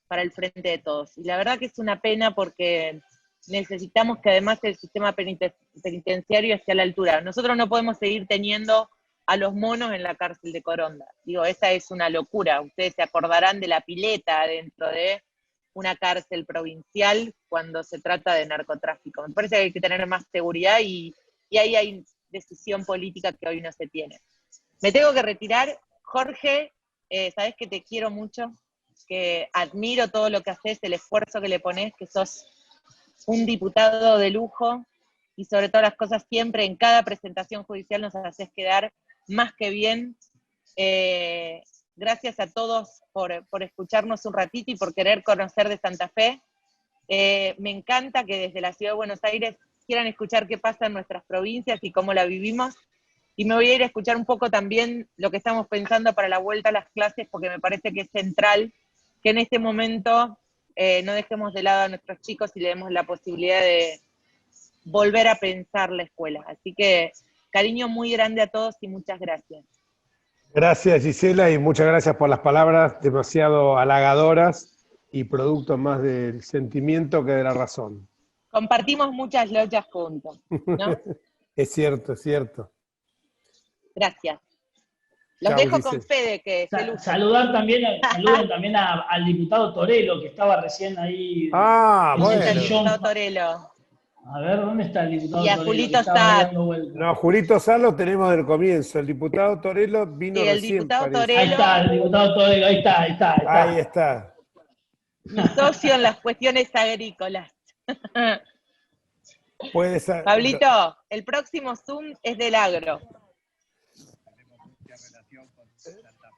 para el Frente de Todos. Y la verdad que es una pena porque necesitamos que además el sistema penitenciario esté a la altura. Nosotros no podemos seguir teniendo a los monos en la cárcel de Coronda. Digo, esa es una locura. Ustedes se acordarán de la pileta dentro de una cárcel provincial cuando se trata de narcotráfico. Me parece que hay que tener más seguridad y ahí hay decisión política que hoy no se tiene. Me tengo que retirar. Jorge, sabes que te quiero mucho, que admiro todo lo que haces, el esfuerzo que le pones, que sos un diputado de lujo y sobre todas las cosas siempre en cada presentación judicial nos haces quedar más que bien. Gracias a todos por escucharnos un ratito y por querer conocer de Santa Fe. Me encanta que desde la Ciudad de Buenos Aires quieran escuchar qué pasa en nuestras provincias y cómo la vivimos. Y me voy a ir a escuchar un poco también lo que estamos pensando para la vuelta a las clases, porque me parece que es central que en este momento no dejemos de lado a nuestros chicos y le demos la posibilidad de volver a pensar la escuela. Así que cariño muy grande a todos y muchas gracias. Gracias, Gisela, y muchas gracias por las palabras demasiado halagadoras y producto más del sentimiento que de la razón. Compartimos muchas lochas juntos, ¿no? Es cierto, es cierto. Gracias. Los Chau, dejo Gisela. con Fede, que se luce. Saluden también al diputado Torello, que estaba recién ahí. Ah, ¿Dónde está el bueno. diputado Torello? A ver, ¿dónde está el diputado Y a Torello? Julito Que estaba ahí Sad. dando vueltas. No, Julito Sá lo tenemos del comienzo. El diputado Torello vino Sí, el recién, diputado parece. Ahí está, el diputado Torello, ahí está. Ahí está. Mi socio en las cuestiones agrícolas. Puede ser. Pablito, el próximo Zoom es del agro.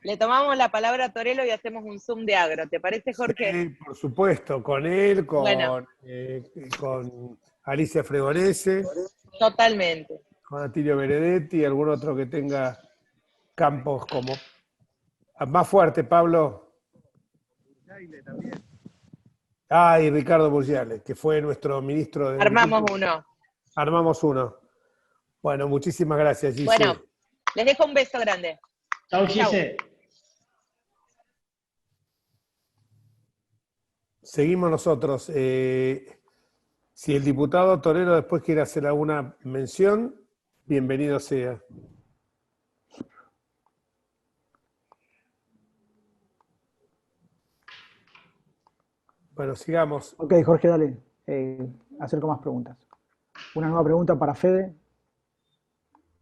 Le tomamos la palabra a Torello y hacemos un Zoom de agro. ¿Te parece, Jorge? Sí, por supuesto, con él, Bueno. con Alicia Fregonese, Totalmente. con Atilio Benedetti y algún otro que tenga campos como... Más fuerte, Pablo. Ah, y Ricardo Burgiale, que fue nuestro ministro de... Armamos uno. Armamos uno. Bueno, muchísimas gracias, Gise. Bueno, les dejo un beso grande. Chau, Gise. Seguimos nosotros. Si el diputado Torero después quiere hacer alguna mención, bienvenido sea. Bueno, sigamos. Ok, Jorge, dale. Acerco más preguntas. Una nueva pregunta para Fede,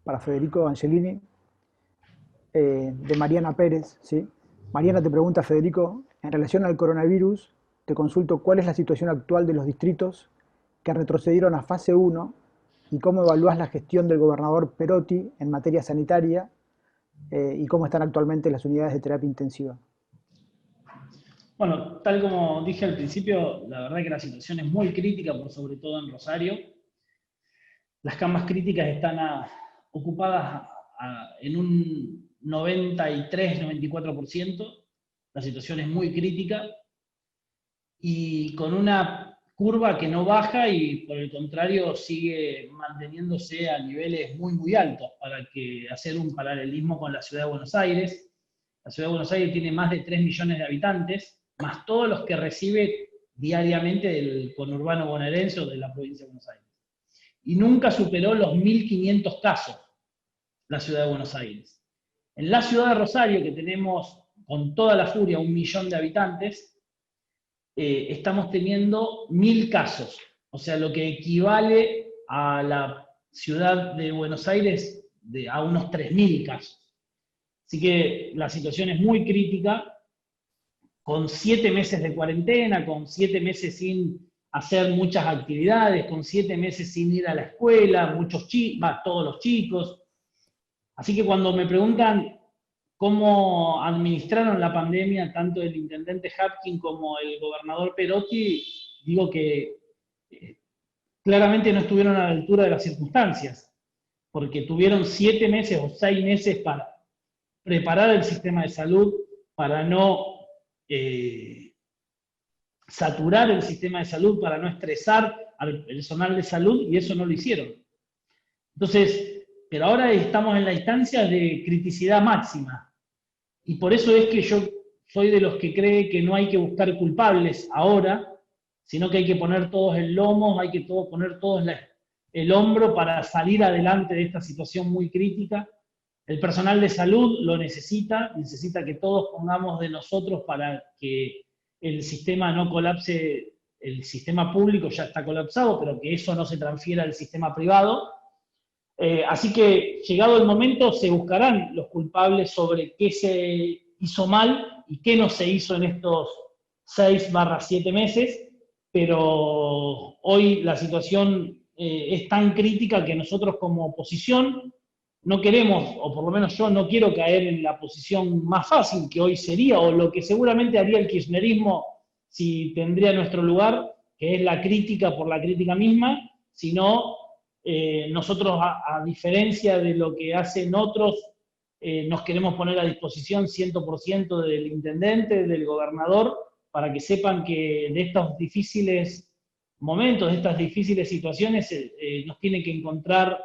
para Federico Angelini, de Mariana Pérez, ¿sí? Mariana te pregunta, Federico, en relación al coronavirus, te consulto cuál es la situación actual de los distritos que retrocedieron a fase 1 y cómo evalúas la gestión del gobernador Perotti en materia sanitaria y cómo están actualmente las unidades de terapia intensiva. Bueno, tal como dije al principio, la verdad que la situación es muy crítica, por sobre todo en Rosario. Las camas críticas están ocupadas en un 93-94%. La situación es muy crítica y con una curva que no baja y por el contrario sigue manteniéndose a niveles muy, muy altos para hacer un paralelismo con la Ciudad de Buenos Aires. La Ciudad de Buenos Aires tiene más de 3 millones de habitantes, más todos los que recibe diariamente del conurbano bonaerense o de la provincia de Buenos Aires. Y nunca superó los 1.500 casos la Ciudad de Buenos Aires. En la Ciudad de Rosario, que tenemos con toda la furia 1 millón de habitantes, estamos teniendo 1.000 casos o sea, lo que equivale a la ciudad de Buenos Aires a unos 3.000 casos. Así que la situación es muy crítica, con 7 meses de cuarentena, con 7 meses sin hacer muchas actividades, con 7 meses sin ir a la escuela, todos los chicos. Así que cuando me preguntan cómo administraron la pandemia, tanto el intendente Hapkin como el gobernador Perotti, digo que claramente no estuvieron a la altura de las circunstancias, porque tuvieron 7 meses o 6 meses para preparar el sistema de salud, para no saturar el sistema de salud, para no estresar al personal de salud, y eso no lo hicieron. Entonces, pero ahora estamos en la instancia de criticidad máxima, y por eso es que yo soy de los que cree que no hay que buscar culpables ahora, sino que hay que poner todos el lomo, hay que poner todos el hombro para salir adelante de esta situación muy crítica. El personal de salud lo necesita que todos pongamos de nosotros para que el sistema no colapse. El sistema público ya está colapsado, pero que eso no se transfiera al sistema privado. Así que, llegado el momento, se buscarán los culpables sobre qué se hizo mal y qué no se hizo en estos 6/7 meses, pero hoy la situación es tan crítica que nosotros como oposición no queremos, o por lo menos yo no quiero caer en la posición más fácil que hoy sería, o lo que seguramente haría el kirchnerismo si tendría nuestro lugar, que es la crítica por la crítica misma, sino nosotros, a diferencia de lo que hacen otros, nos queremos poner a disposición 100% del intendente, del gobernador, para que sepan que de estos difíciles momentos, de estas difíciles situaciones, nos tienen que encontrar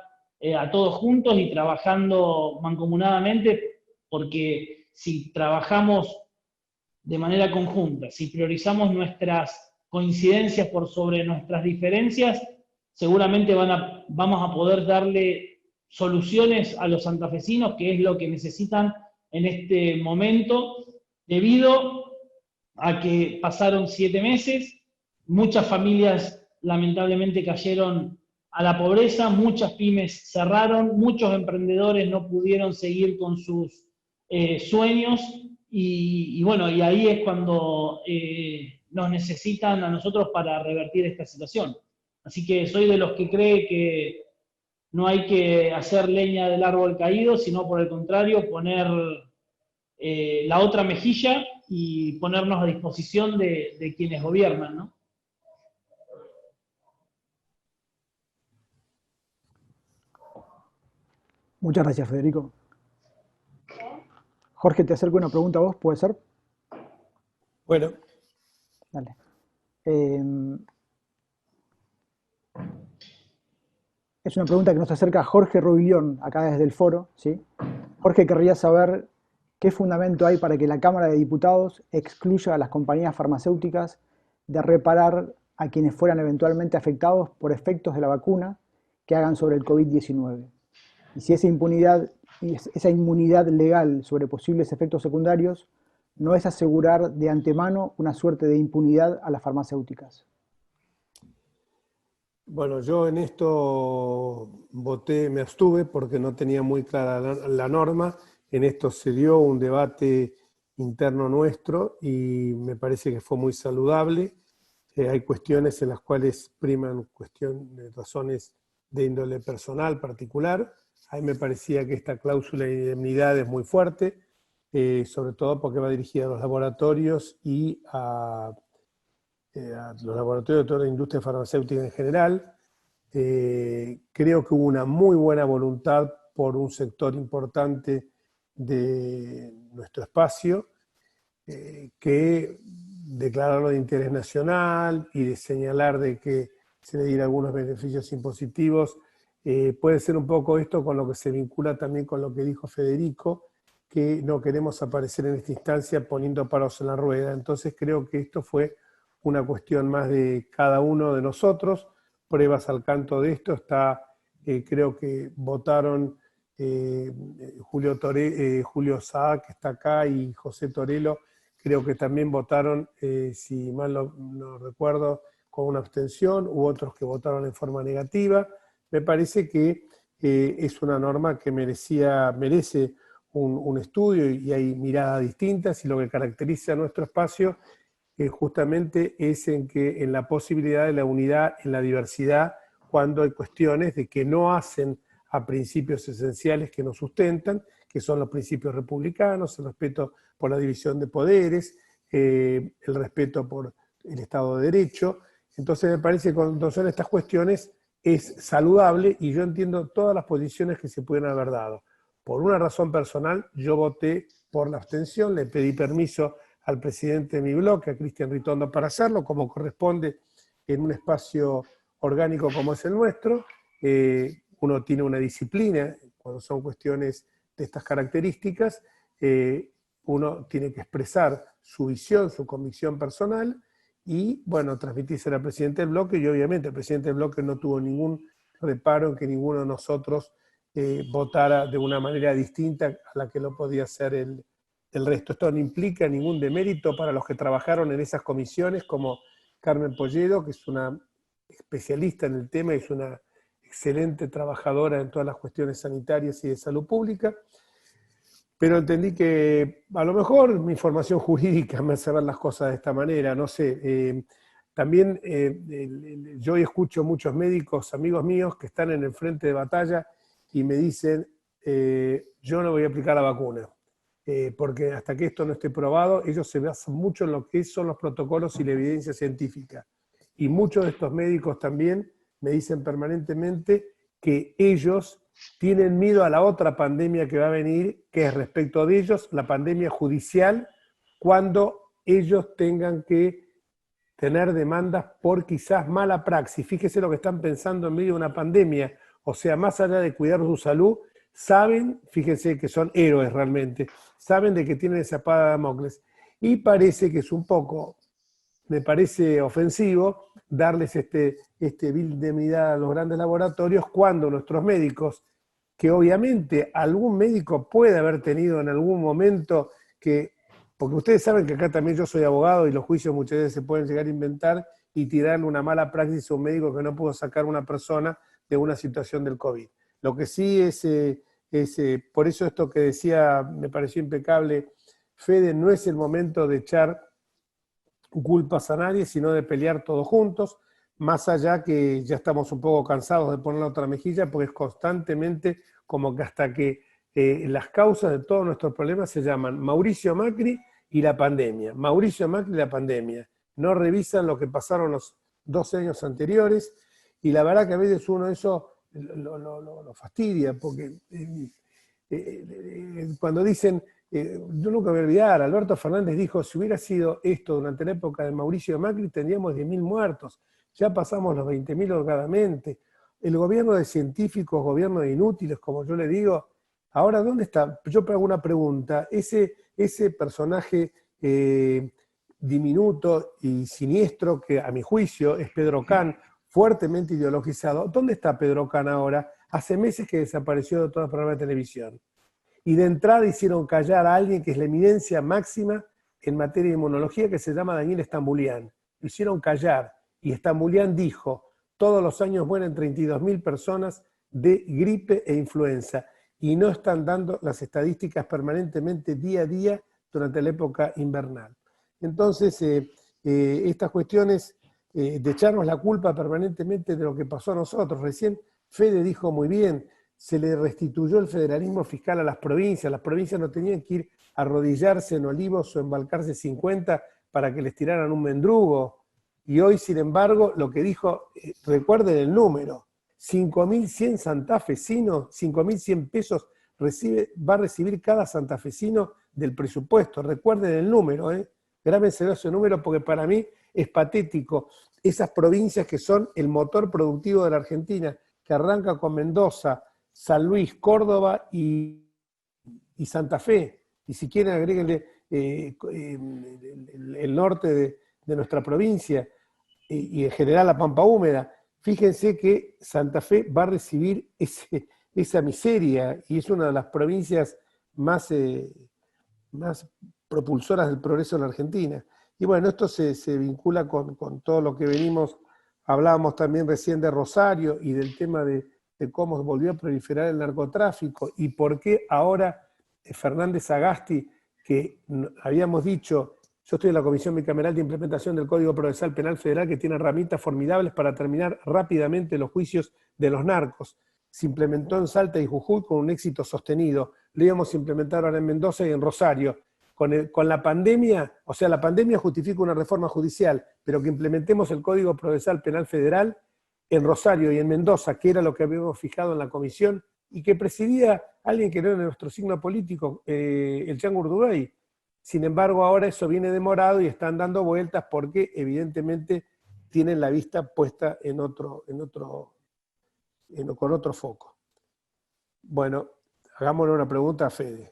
a todos juntos y trabajando mancomunadamente, porque si trabajamos de manera conjunta, si priorizamos nuestras coincidencias por sobre nuestras diferencias, seguramente vamos a poder darle soluciones a los santafesinos, que es lo que necesitan en este momento, debido a que pasaron 7 meses, muchas familias lamentablemente cayeron a la pobreza, muchas pymes cerraron, muchos emprendedores no pudieron seguir con sus sueños, y bueno, y ahí es cuando nos necesitan a nosotros para revertir esta situación. Así que soy de los que cree que no hay que hacer leña del árbol caído, sino por el contrario, poner la otra mejilla y ponernos a disposición de quienes gobiernan, ¿no? Muchas gracias, Federico. Jorge, te acerco una pregunta a vos, ¿puede ser? Bueno. Dale. Es una pregunta que nos acerca Jorge Robilión, acá desde el foro, ¿sí? Jorge querría saber qué fundamento hay para que la Cámara de Diputados excluya a las compañías farmacéuticas de reparar a quienes fueran eventualmente afectados por efectos de la vacuna que hagan sobre el COVID-19. Y si esa inmunidad legal sobre posibles efectos secundarios no es asegurar de antemano una suerte de impunidad a las farmacéuticas. Bueno, yo en esto me abstuve porque no tenía muy clara la norma. En esto se dio un debate interno nuestro y me parece que fue muy saludable. Hay cuestiones en las cuales priman razones de índole personal particular. A mí me parecía que esta cláusula de indemnidad es muy fuerte, sobre todo porque va dirigida a los laboratorios y a los laboratorios de toda la industria farmacéutica en general. Creo que hubo una muy buena voluntad por un sector importante de nuestro espacio, que declararlo de interés nacional y de señalar de que se le diera algunos beneficios impositivos. Puede ser un poco esto con lo que se vincula también con lo que dijo Federico, que no queremos aparecer en esta instancia poniendo palos en la rueda. Entonces creo que esto fue una cuestión más de cada uno de nosotros. Pruebas al canto de esto creo que votaron Julio Saá, que está acá, y José Torello, creo que también votaron, si mal no recuerdo, con una abstención, u otros que votaron en forma negativa. Me parece que es una norma que merece un estudio y hay miradas distintas, y lo que caracteriza a nuestro espacio justamente es en la posibilidad de la unidad en la diversidad, cuando hay cuestiones de que no hacen a principios esenciales que nos sustentan, que son los principios republicanos, el respeto por la división de poderes, el respeto por el Estado de Derecho. Entonces me parece que cuando son estas cuestiones es saludable, y yo entiendo todas las posiciones que se pueden haber dado. Por una razón personal, yo voté por la abstención, le pedí permiso al presidente de mi bloque, a Cristian Ritondo, para hacerlo, como corresponde en un espacio orgánico como es el nuestro. Uno tiene una disciplina cuando son cuestiones de estas características, uno tiene que expresar su visión, su convicción personal, y bueno, transmitirse al presidente del bloque, y obviamente el presidente del bloque no tuvo ningún reparo en que ninguno de nosotros votara de una manera distinta a la que lo podía hacer el resto. Esto no implica ningún demérito para los que trabajaron en esas comisiones, como Carmen Polledo, que es una especialista en el tema y es una excelente trabajadora en todas las cuestiones sanitarias y de salud pública. Pero entendí que a lo mejor mi formación jurídica me hace ver las cosas de esta manera, no sé. También yo escucho muchos médicos, amigos míos, que están en el frente de batalla y me dicen, yo no voy a aplicar la vacuna, porque hasta que esto no esté probado, ellos se basan mucho en lo que son los protocolos y la evidencia científica. Y muchos de estos médicos también me dicen permanentemente que ellos tienen miedo a la otra pandemia que va a venir, que es respecto de ellos, la pandemia judicial, cuando ellos tengan que tener demandas por quizás mala praxis. Fíjese lo que están pensando en medio de una pandemia. O sea, más allá de cuidar su salud, saben, fíjense que son héroes realmente, saben de que tienen esa espada de Damocles. Y parece que es un poco, me parece ofensivo, darles este bill de indemnidad a los grandes laboratorios cuando nuestros médicos, que obviamente algún médico puede haber tenido en algún momento que, porque ustedes saben que acá también yo soy abogado y los juicios muchas veces se pueden llegar a inventar y tirarle una mala praxis a un médico que no pudo sacar a una persona de una situación del COVID. Lo que sí es por eso esto que decía, me pareció impecable, Fede, no es el momento de echar culpas a nadie, sino de pelear todos juntos, más allá que ya estamos un poco cansados de poner la otra mejilla, porque es constantemente como que hasta que las causas de todos nuestros problemas se llaman Mauricio Macri y la pandemia. Mauricio Macri y la pandemia. No revisan lo que pasaron los 12 años anteriores, y la verdad que a veces uno eso lo fastidia, porque cuando dicen, yo nunca me voy a olvidar, Alberto Fernández dijo, si hubiera sido esto durante la época de Mauricio Macri, tendríamos 10.000 muertos. Ya pasamos los 20.000 holgadamente. El gobierno de científicos, gobierno de inútiles, como yo le digo, ahora ¿dónde está? Yo hago una pregunta, ese personaje diminuto y siniestro, que a mi juicio es Pedro Can, fuertemente ideologizado, ¿dónde está Pedro Can ahora? Hace meses que desapareció de todos los programas de televisión. Y de entrada hicieron callar a alguien que es la eminencia máxima en materia de inmunología, que se llama Daniel Stambulian. Lo hicieron callar. Y Stambulian dijo, todos los años mueren 32.000 personas de gripe e influenza. Y no están dando las estadísticas permanentemente día a día durante la época invernal. Entonces, estas cuestiones de echarnos la culpa permanentemente de lo que pasó a nosotros. Recién Fede dijo muy bien, se le restituyó el federalismo fiscal a las provincias no tenían que ir a arrodillarse en Olivos o embalcarse 50 para que les tiraran un mendrugo. Y hoy, sin embargo, lo que dijo, recuerden el número, 5.100 santafesinos, 5.100 pesos va a recibir cada santafesino del presupuesto. Recuerden el número, grábense ese número porque para mí es patético. Esas provincias que son el motor productivo de la Argentina, que arranca con Mendoza, San Luis, Córdoba y Santa Fe, y si quieren agréguenle el norte de nuestra provincia y en general la Pampa Húmeda. Fíjense que Santa Fe va a recibir esa miseria y es una de las provincias más propulsoras del progreso en la Argentina. Y bueno, esto se vincula con todo lo que hablábamos también recién de Rosario y del tema de cómo volvió a proliferar el narcotráfico y por qué ahora Fernández Sagasti, que habíamos dicho, yo estoy en la Comisión Bicameral de Implementación del Código Procesal Penal Federal, que tiene herramientas formidables para terminar rápidamente los juicios de los narcos. Se implementó en Salta y Jujuy con un éxito sostenido. Lo íbamos a implementar ahora en Mendoza y en Rosario. Con la pandemia, o sea, la pandemia justifica una reforma judicial, pero que implementemos el Código Procesal Penal Federal en Rosario y en Mendoza, que era lo que habíamos fijado en la comisión, y que presidía alguien que no era de nuestro signo político, el Chango Urdurey. Sin embargo, ahora eso viene demorado y están dando vueltas porque evidentemente tienen la vista puesta con otro foco. Bueno, hagámosle una pregunta a Fede.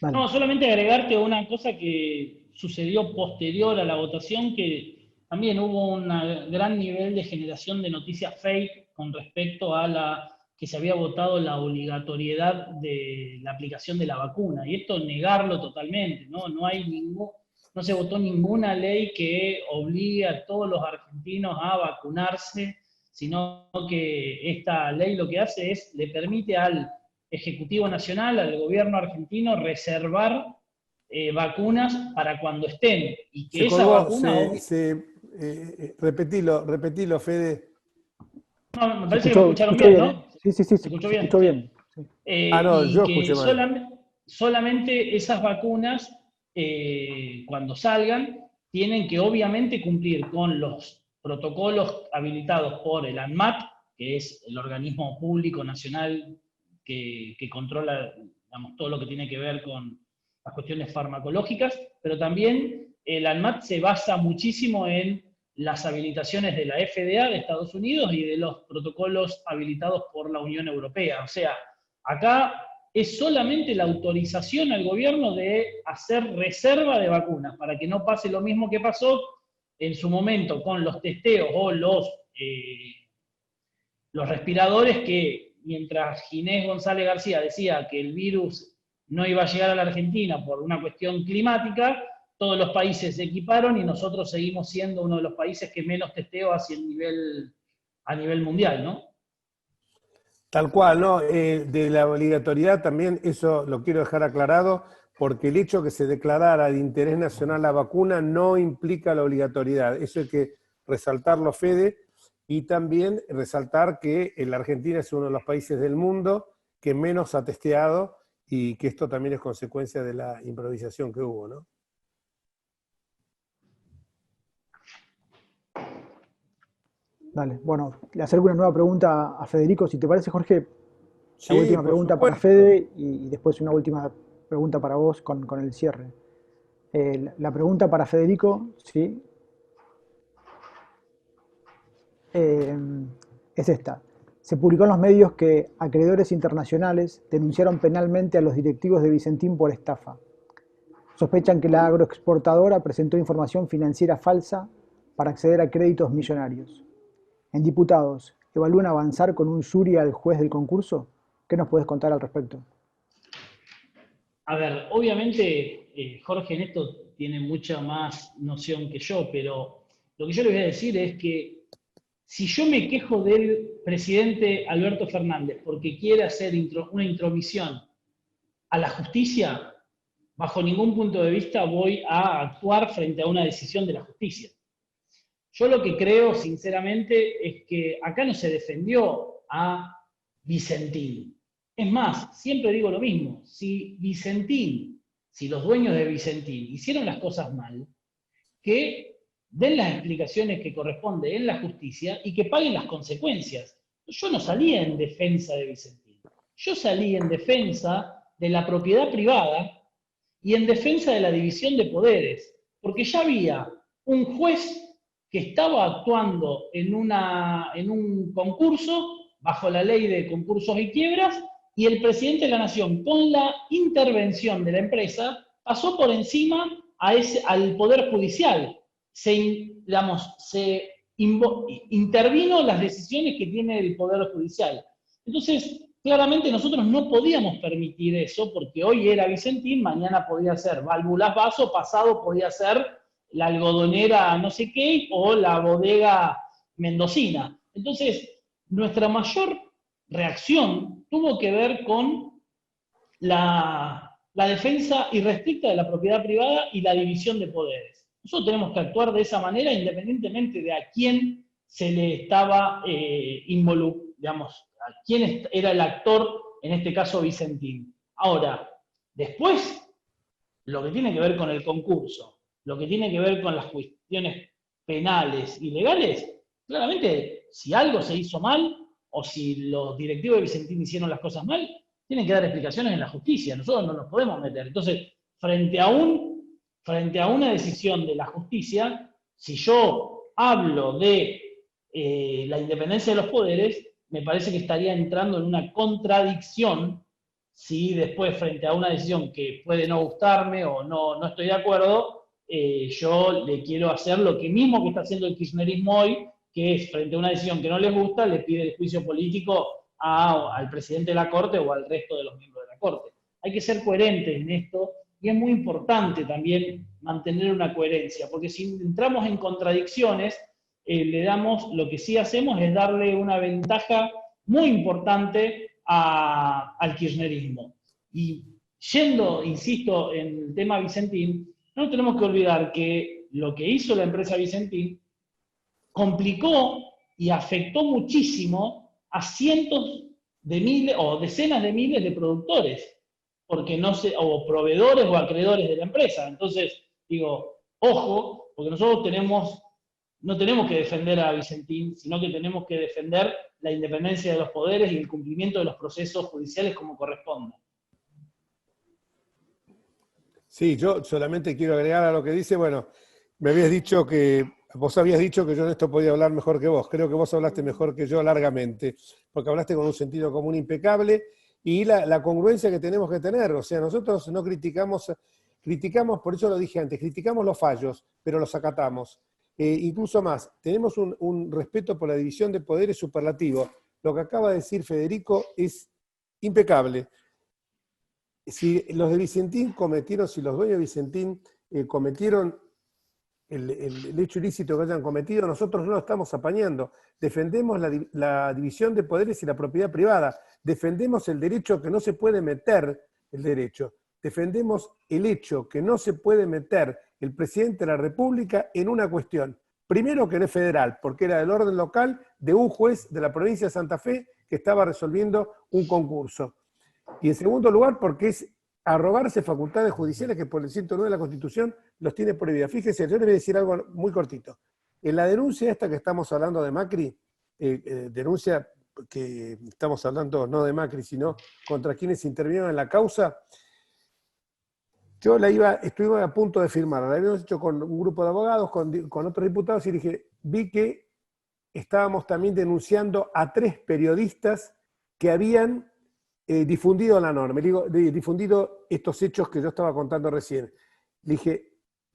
Vale. No, solamente agregarte una cosa que sucedió posterior a la votación, que también hubo un gran nivel de generación de noticias fake con respecto a que se había votado la obligatoriedad de la aplicación de la vacuna. Y esto negarlo totalmente, ¿no? No se votó ninguna ley que obligue a todos los argentinos a vacunarse, sino que esta ley lo que hace es, le permite al Ejecutivo Nacional, al gobierno argentino, reservar vacunas para cuando estén. Y que esa vacuna... repetilo, Fede. No, me parece que me escucharon bien, ¿no? Sí, se escuchó bien. No, y yo que escuché mal. solamente esas vacunas, cuando salgan, tienen que obviamente cumplir con los protocolos habilitados por el ANMAT, que es el organismo público nacional que controla, digamos, todo lo que tiene que ver con las cuestiones farmacológicas, pero también el ANMAT se basa muchísimo en las habilitaciones de la FDA de Estados Unidos y de los protocolos habilitados por la Unión Europea. O sea, acá es solamente la autorización al gobierno de hacer reserva de vacunas, para que no pase lo mismo que pasó en su momento con los testeos o los respiradores, que mientras Ginés González García decía que el virus no iba a llegar a la Argentina por una cuestión climática, todos los países se equiparon y nosotros seguimos siendo uno de los países que menos testeo hace a nivel mundial, ¿no? Tal cual, ¿no? De la obligatoriedad también, eso lo quiero dejar aclarado, porque el hecho que se declarara de interés nacional la vacuna no implica la obligatoriedad. Eso hay que resaltarlo, Fede, y también resaltar que la Argentina es uno de los países del mundo que menos ha testeado y que esto también es consecuencia de la improvisación que hubo, ¿no? Vale, bueno, le acerco una nueva pregunta a Federico, si te parece, Jorge. Sí, la última por pregunta supuesto. para Fede y después una última pregunta para vos con el cierre. La pregunta para Federico, ¿sí? Es esta. Se publicó en los medios que acreedores internacionales denunciaron penalmente a los directivos de Vicentín por estafa. Sospechan que la agroexportadora presentó información financiera falsa para acceder a créditos millonarios. En Diputados, ¿evalúan avanzar con un jury al juez del concurso? ¿Qué nos puedes contar al respecto? A ver, obviamente Jorge en esto tiene mucha más noción que yo, pero lo que yo le voy a decir es que si yo me quejo del presidente Alberto Fernández porque quiere hacer una intromisión a la justicia, bajo ningún punto de vista voy a actuar frente a una decisión de la justicia. Yo lo que creo, sinceramente, es que acá no se defendió a Vicentín. Es más, siempre digo lo mismo, si los dueños de Vicentín hicieron las cosas mal, que den las explicaciones que corresponde en la justicia y que paguen las consecuencias. Yo no salí en defensa de Vicentín, yo salí en defensa de la propiedad privada y en defensa de la división de poderes, porque ya había un juez que estaba actuando en un concurso bajo la ley de concursos y quiebras, y el presidente de la Nación, con la intervención de la empresa, pasó por encima al Poder Judicial. Intervino las decisiones que tiene el Poder Judicial. Entonces, claramente nosotros no podíamos permitir eso, porque hoy era Vicentín, mañana podía ser Válvulas Vaso, pasado podía ser la algodonera no sé qué o la bodega mendocina. Entonces, nuestra mayor reacción tuvo que ver con la defensa irrestricta de la propiedad privada y la división de poderes. Nosotros tenemos que actuar de esa manera independientemente de a quién se le estaba digamos, a quién era el actor, en este caso Vicentín. Ahora, después, lo que tiene que ver con el concurso, lo que tiene que ver con las cuestiones penales y legales, claramente, si algo se hizo mal, o si los directivos de Vicentín hicieron las cosas mal, tienen que dar explicaciones en la justicia, nosotros no nos podemos meter. Entonces, frente a una decisión de la justicia, si yo hablo de la independencia de los poderes, me parece que estaría entrando en una contradicción si después, frente a una decisión que puede no gustarme o no estoy de acuerdo, yo le quiero hacer lo que mismo que está haciendo el kirchnerismo hoy, que es, frente a una decisión que no les gusta, le pide el juicio político al presidente de la Corte o al resto de los miembros de la Corte. Hay que ser coherentes en esto, y es muy importante también mantener una coherencia, porque si entramos en contradicciones, lo que sí hacemos es darle una ventaja muy importante al kirchnerismo. Y yendo, insisto, en el tema Vicentín, no tenemos que olvidar que lo que hizo la empresa Vicentín complicó y afectó muchísimo a cientos de miles o decenas de miles de productores, o proveedores o acreedores de la empresa. Entonces, digo, ojo, porque nosotros no tenemos que defender a Vicentín, sino que tenemos que defender la independencia de los poderes y el cumplimiento de los procesos judiciales como corresponde. Sí, yo solamente quiero agregar a lo que dice, bueno, vos habías dicho que yo en esto podía hablar mejor que vos. Creo que vos hablaste mejor que yo largamente, porque hablaste con un sentido común impecable y la congruencia que tenemos que tener. O sea, nosotros no criticamos, por eso lo dije antes, criticamos los fallos, pero los acatamos. Incluso más, tenemos un respeto por la división de poderes superlativo. Lo que acaba de decir Federico es impecable. Si los de Vicentín si los dueños de Vicentín cometieron el hecho ilícito que hayan cometido, nosotros no lo estamos apañando. Defendemos la división de poderes y la propiedad privada. Defendemos el derecho que no se puede meter el derecho. Defendemos el hecho que no se puede meter el presidente de la República en una cuestión. Primero, que no es federal, porque era del orden local de un juez de la provincia de Santa Fe que estaba resolviendo un concurso. Y en segundo lugar, porque es arrogarse facultades judiciales que por el 109 de la Constitución los tiene prohibidas. Fíjese, yo les voy a decir algo muy cortito. En la denuncia esta que estamos hablando de Macri, denuncia que estamos hablando no de Macri, sino contra quienes intervinieron en la causa, yo estuve a punto de firmar, la habíamos hecho con un grupo de abogados, con otros diputados, y vi que estábamos también denunciando a 3 periodistas que habían difundido la norma, difundido estos hechos que yo estaba contando recién. Le dije,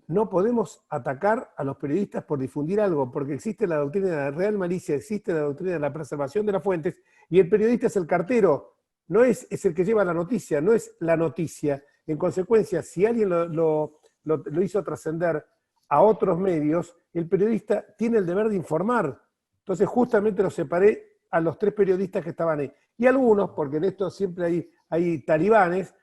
no podemos atacar a los periodistas por difundir algo, porque existe la doctrina de la real malicia, existe la doctrina de la preservación de las fuentes, y el periodista es el cartero, no es el que lleva la noticia, no es la noticia. En consecuencia, si alguien lo hizo trascender a otros medios, el periodista tiene el deber de informar. Entonces justamente los separé a los 3 periodistas que estaban ahí. Y algunos, porque en esto siempre hay talibanes,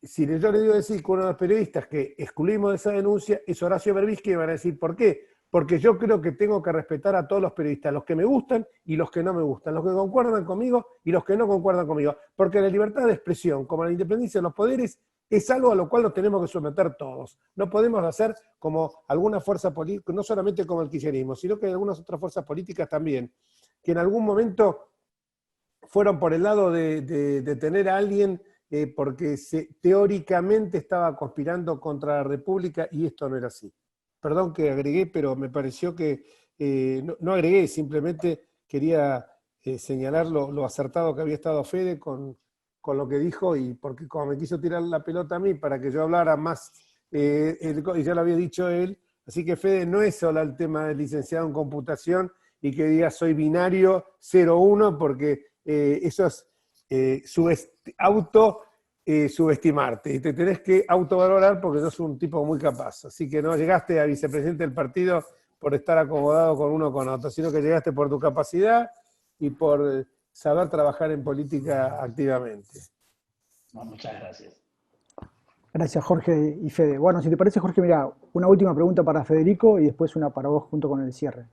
si yo le digo decir que uno de los periodistas que excluimos de esa denuncia es Horacio Berbisky, me van a decir, ¿por qué? Porque yo creo que tengo que respetar a todos los periodistas, los que me gustan y los que no me gustan, los que concuerdan conmigo y los que no concuerdan conmigo. Porque la libertad de expresión, como la independencia de los poderes, es algo a lo cual nos tenemos que someter todos. No podemos hacer como alguna fuerza política, no solamente como el kirchnerismo, sino que hay algunas otras fuerzas políticas también, que en algún momento fueron por el lado de tener a alguien porque teóricamente estaba conspirando contra la República, y esto no era así. Perdón que agregué, pero me pareció que, no agregué, simplemente quería señalar lo acertado que había estado Fede con lo que dijo, y porque como me quiso tirar la pelota a mí para que yo hablara más, y ya lo había dicho él, así que Fede, no es solo el tema del licenciado en computación y que diga soy binario 0-1, porque eso es subestimarte y te tenés que autovalorar porque sos un tipo muy capaz. Así que no llegaste a vicepresidente del partido por estar acomodado con uno o con otro, sino que llegaste por tu capacidad y por saber trabajar en política activamente. No, muchas gracias. Gracias, Jorge y Fede. Bueno, si te parece, Jorge, mira, una última pregunta para Federico y después una para vos junto con el cierre.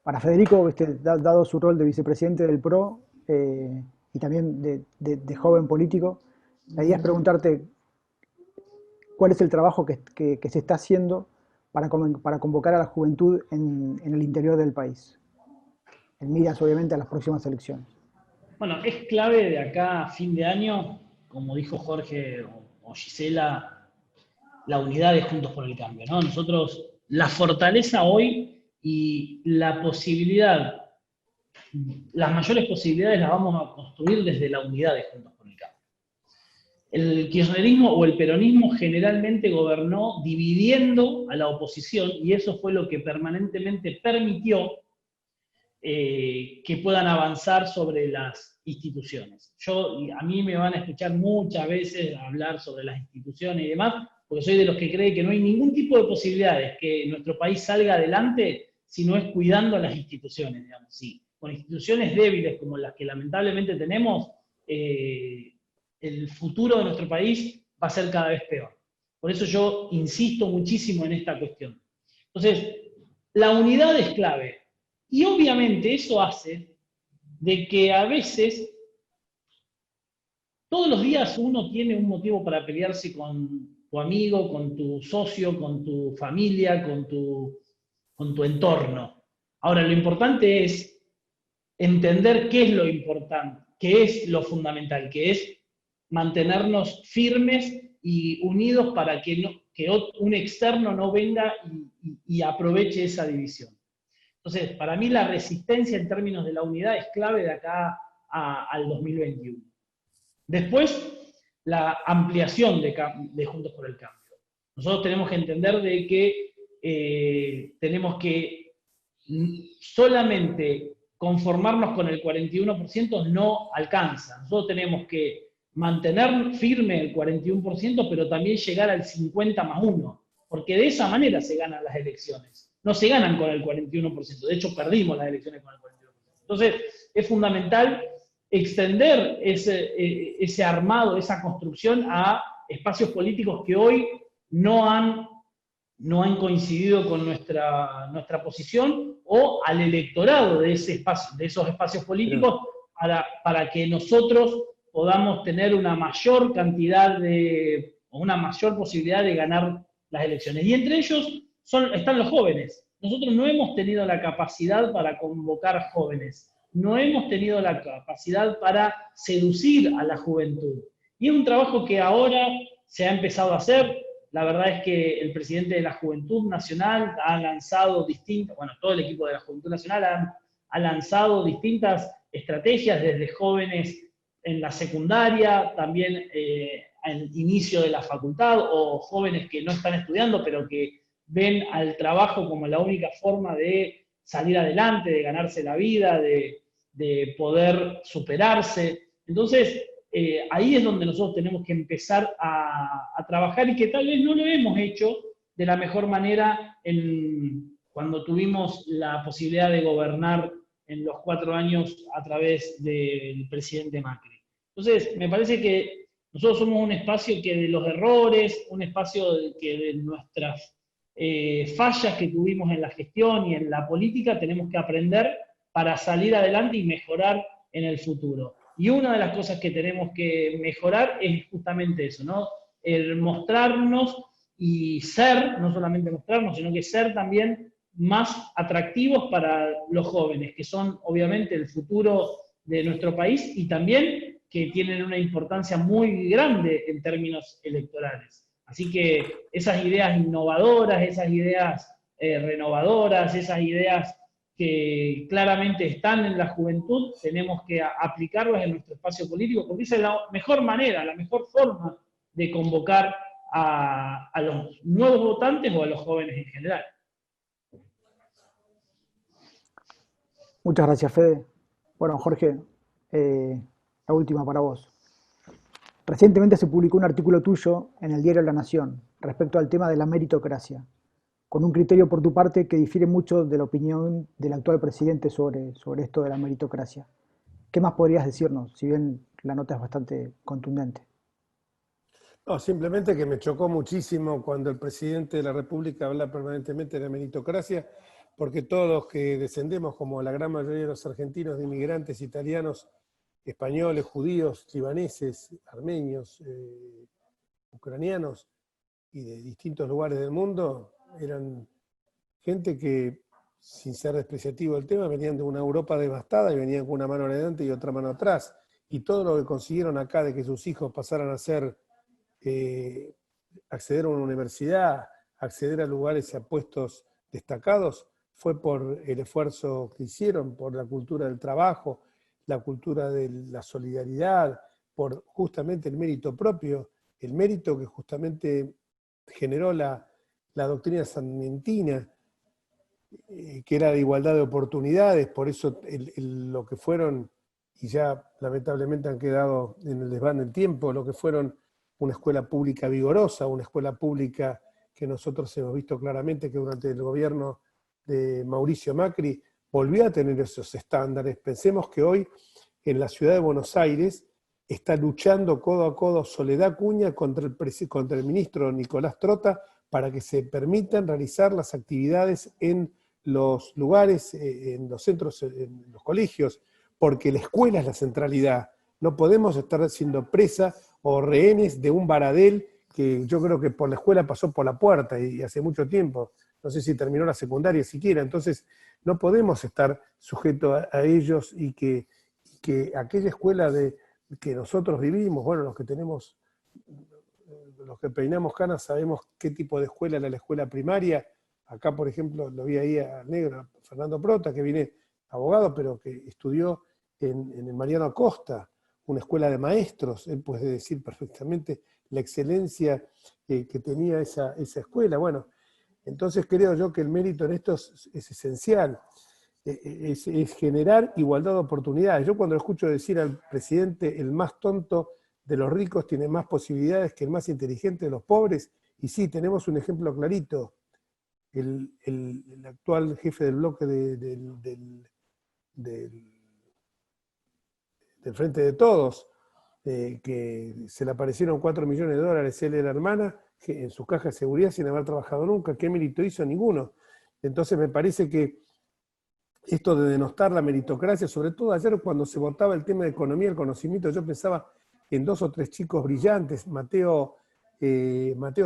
Para Federico, dado su rol de vicepresidente del PRO y también de joven político, la idea es preguntarte cuál es el trabajo que se está haciendo para convocar a la juventud en el interior del país, en miras obviamente a las próximas elecciones. Bueno, es clave de acá a fin de año, como dijo Jorge o Gisela, la unidad de Juntos por el Cambio, ¿no? Nosotros, la fortaleza hoy y la posibilidad, las mayores posibilidades las vamos a construir desde la unidad de Juntos por el Cambio. El kirchnerismo o el peronismo generalmente gobernó dividiendo a la oposición y eso fue lo que permanentemente permitió que puedan avanzar sobre las instituciones. A mí me van a escuchar muchas veces hablar sobre las instituciones y demás, porque soy de los que cree que no hay ningún tipo de posibilidades que nuestro país salga adelante si no es cuidando las instituciones, digamos. Sí, con instituciones débiles como las que lamentablemente tenemos, el futuro de nuestro país va a ser cada vez peor. Por eso yo insisto muchísimo en esta cuestión. Entonces, la unidad es clave. Y obviamente eso hace de que a veces, todos los días uno tiene un motivo para pelearse con tu amigo, con tu socio, con tu familia, con tu entorno. Ahora, lo importante es entender qué es lo importante, qué es lo fundamental, que es mantenernos firmes y unidos para que un externo no venga y aproveche esa división. Entonces, para mí la resistencia en términos de la unidad es clave de acá al 2021. Después, la ampliación de Juntos por el Cambio. Nosotros tenemos que entender de que tenemos que solamente conformarnos con el 41% no alcanza. Nosotros tenemos que mantener firme el 41%, pero también llegar al 50+1, porque de esa manera se ganan las elecciones. No se ganan con el 41%, de hecho perdimos las elecciones con el 41%. Entonces, es fundamental extender ese armado, esa construcción a espacios políticos que hoy no han coincidido con nuestra posición o al electorado de esos espacios políticos para que nosotros podamos tener una mayor cantidad o una mayor posibilidad de ganar las elecciones. Y entre ellos están los jóvenes. Nosotros no hemos tenido la capacidad para convocar jóvenes, no hemos tenido la capacidad para seducir a la juventud. Y es un trabajo que ahora se ha empezado a hacer. La verdad es que el presidente de la Juventud Nacional ha lanzado todo el equipo de la Juventud Nacional ha lanzado distintas estrategias desde jóvenes en la secundaria, también al inicio de la facultad, o jóvenes que no están estudiando, pero que ven al trabajo como la única forma de salir adelante, de ganarse la vida, de poder superarse. Entonces, ahí es donde nosotros tenemos que empezar a trabajar y que tal vez no lo hemos hecho de la mejor manera cuando tuvimos la posibilidad de gobernar en los 4 años a través del presidente Macri. Entonces, me parece que nosotros somos un espacio que de los errores, un espacio que de nuestras fallas que tuvimos en la gestión y en la política, tenemos que aprender para salir adelante y mejorar en el futuro. Y una de las cosas que tenemos que mejorar es justamente eso, ¿no? El mostrarnos y ser, no solamente mostrarnos, sino que ser también más atractivos para los jóvenes, que son obviamente el futuro de nuestro país y también que tienen una importancia muy grande en términos electorales. Así que esas ideas innovadoras, esas ideas renovadoras, esas ideas que claramente están en la juventud, tenemos que aplicarlas en nuestro espacio político, porque esa es la mejor manera, la mejor forma de convocar a los nuevos votantes o a los jóvenes en general. Muchas gracias, Fede. Bueno, Jorge, la última para vos. Recientemente se publicó un artículo tuyo en el diario La Nación respecto al tema de la meritocracia, con un criterio por tu parte que difiere mucho de la opinión del actual presidente sobre esto de la meritocracia. ¿Qué más podrías decirnos, si bien la nota es bastante contundente? No, simplemente que me chocó muchísimo cuando el presidente de la República habla permanentemente de la meritocracia, porque todos los que descendemos, como la gran mayoría de los argentinos, de inmigrantes italianos, españoles, judíos, libaneses, armenios, ucranianos y de distintos lugares del mundo, eran gente que, sin ser despreciativo del tema, venían de una Europa devastada y venían con una mano adelante y otra mano atrás. Y todo lo que consiguieron acá de que sus hijos pasaran a ser acceder a una universidad, acceder a lugares y a puestos destacados, fue por el esfuerzo que hicieron, por la cultura del trabajo, la cultura de la solidaridad, por justamente el mérito propio, el mérito que justamente generó la doctrina sarmientina, que era de igualdad de oportunidades. Por eso lo que fueron, y ya lamentablemente han quedado en el desván del tiempo, lo que fueron una escuela pública vigorosa, una escuela pública que nosotros hemos visto claramente que durante el gobierno de Mauricio Macri volvió a tener esos estándares. Pensemos que hoy en la ciudad de Buenos Aires está luchando codo a codo Soledad Acuña contra el ministro Nicolás Trota para que se permitan realizar las actividades en los lugares, en los centros, en los colegios, porque la escuela es la centralidad. No podemos estar siendo presa o rehenes de un Baradel que yo creo que por la escuela pasó por la puerta y hace mucho tiempo, no sé si terminó la secundaria siquiera. Entonces no podemos estar sujetos a ellos y que aquella escuela que nosotros vivimos, bueno, los que tenemos, los que peinamos canas sabemos qué tipo de escuela era la escuela primaria. Acá, por ejemplo, lo vi ahí al negro, Fernando Prota, que viene abogado, pero que estudió en el Mariano Acosta, una escuela de maestros. Él puede decir perfectamente la excelencia que tenía esa escuela. Bueno, entonces creo yo que el mérito en esto es esencial, es generar igualdad de oportunidades. Yo cuando escucho decir al presidente, el más tonto de los ricos tiene más posibilidades que el más inteligente de los pobres, y sí, tenemos un ejemplo clarito. El actual jefe del bloque del Frente de Todos, que se le aparecieron 4 millones de dólares, él y la hermana, en su caja de seguridad sin haber trabajado nunca. ¿Qué mérito hizo? Ninguno. Entonces me parece que esto de denostar la meritocracia, sobre todo ayer cuando se votaba el tema de economía, el conocimiento, yo pensaba en 2 o 3 chicos brillantes, Mateo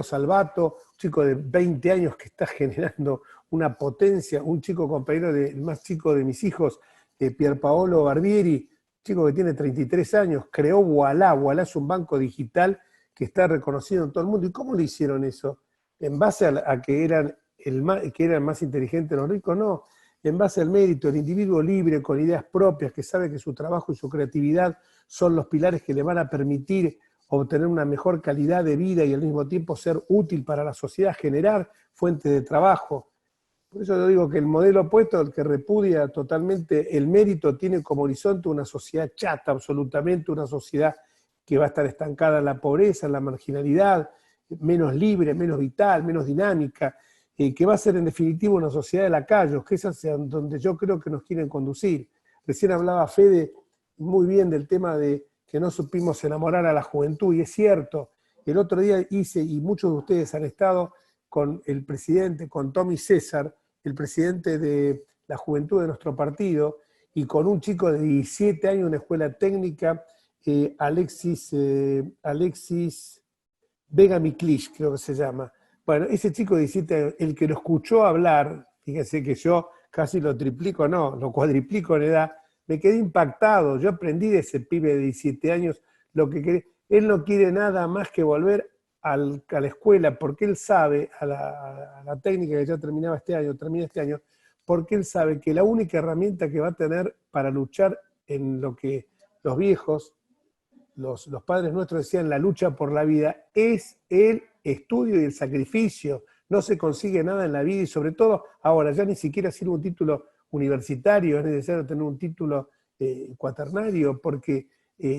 Salvato, un chico de 20 años que está generando una potencia, un chico compañero el más chico de mis hijos, Pierpaolo Barbieri, chico que tiene 33 años, creó Ualá. Ualá es un banco digital que está reconocido en todo el mundo. ¿Y cómo le hicieron eso? ¿En base a que eran más inteligentes los ricos? No, en base al mérito, el individuo libre, con ideas propias, que sabe que su trabajo y su creatividad son los pilares que le van a permitir obtener una mejor calidad de vida y al mismo tiempo ser útil para la sociedad, generar fuente de trabajo. Por eso yo digo que el modelo opuesto, el que repudia totalmente el mérito, tiene como horizonte una sociedad chata, absolutamente, una sociedad que va a estar estancada en la pobreza, en la marginalidad, menos libre, menos vital, menos dinámica, que va a ser en definitiva una sociedad de lacayos, que es hacia donde yo creo que nos quieren conducir. Recién hablaba Fede muy bien del tema de que no supimos enamorar a la juventud, y es cierto. El otro día hice, y muchos de ustedes han estado, con el presidente, con Tommy César, el presidente de la juventud de nuestro partido, y con un chico de 17 años en una escuela técnica, Alexis Vega Miklich, creo que se llama. Bueno, ese chico de 17 años, el que lo escuchó hablar, fíjense que yo casi lo triplico, no, lo cuadriplico en edad, me quedé impactado. Yo aprendí de ese pibe de 17 años lo que quería. Él no quiere nada más que volver a la escuela, porque él sabe, a la técnica que ya termina este año, porque él sabe que la única herramienta que va a tener para luchar en lo que los viejos, los padres nuestros decían, la lucha por la vida, es el estudio y el sacrificio. No se consigue nada en la vida, y sobre todo ahora, ya ni siquiera sirve un título universitario, es necesario tener un título cuaternario, porque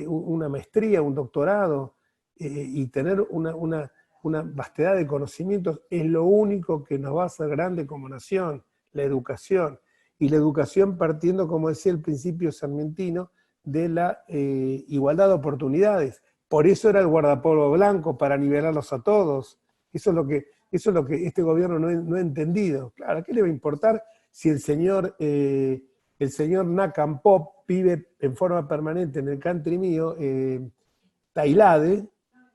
una maestría, un doctorado, y tener una vastedad de conocimientos es lo único que nos va a hacer grande como nación, la educación. Y la educación partiendo, como decía el principio sarmientino, de la igualdad de oportunidades. Por eso era el guardapolvo blanco, para nivelarlos a todos. Eso es lo que este gobierno no ha entendido. Claro, ¿qué le va a importar si el señor Nakam Pop vive en forma permanente en el country mío, Tailade,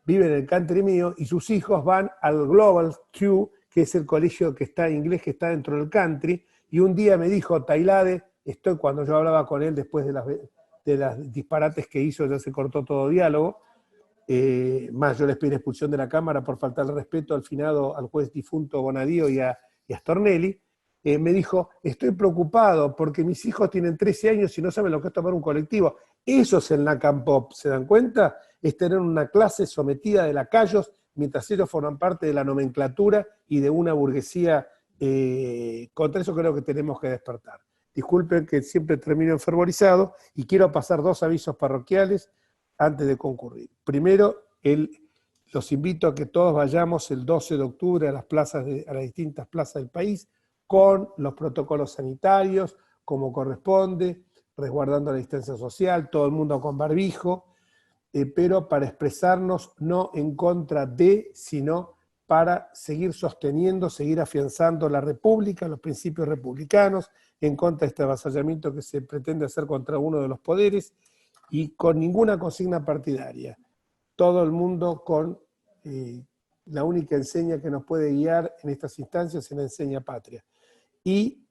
vive en el country mío, y sus hijos van al Global Q, que es el colegio que está inglés, que está dentro del country, y un día me dijo Tailade, cuando yo hablaba con él después de las disparates que hizo, ya se cortó todo diálogo, más yo les pedí la expulsión de la Cámara por faltar el respeto al juez difunto Bonadío y a Stornelli, me dijo, estoy preocupado porque mis hijos tienen 13 años y no saben lo que es tomar un colectivo. Eso es el Nakam Pop, ¿se dan cuenta? Es tener una clase sometida de lacayos, mientras ellos forman parte de la nomenclatura y de una burguesía. Contra eso creo que tenemos que despertar. Disculpen que siempre termino enfervorizado y quiero pasar 2 avisos parroquiales antes de concurrir. Primero, los invito a que todos vayamos el 12 de octubre a las distintas plazas del país con los protocolos sanitarios, como corresponde, resguardando la distancia social, todo el mundo con barbijo, pero para expresarnos no en contra de, sino para seguir sosteniendo, seguir afianzando la República, los principios republicanos, en contra de este avasallamiento que se pretende hacer contra uno de los poderes, y con ninguna consigna partidaria. Todo el mundo con la única enseña que nos puede guiar en estas instancias, es la enseña patria. Y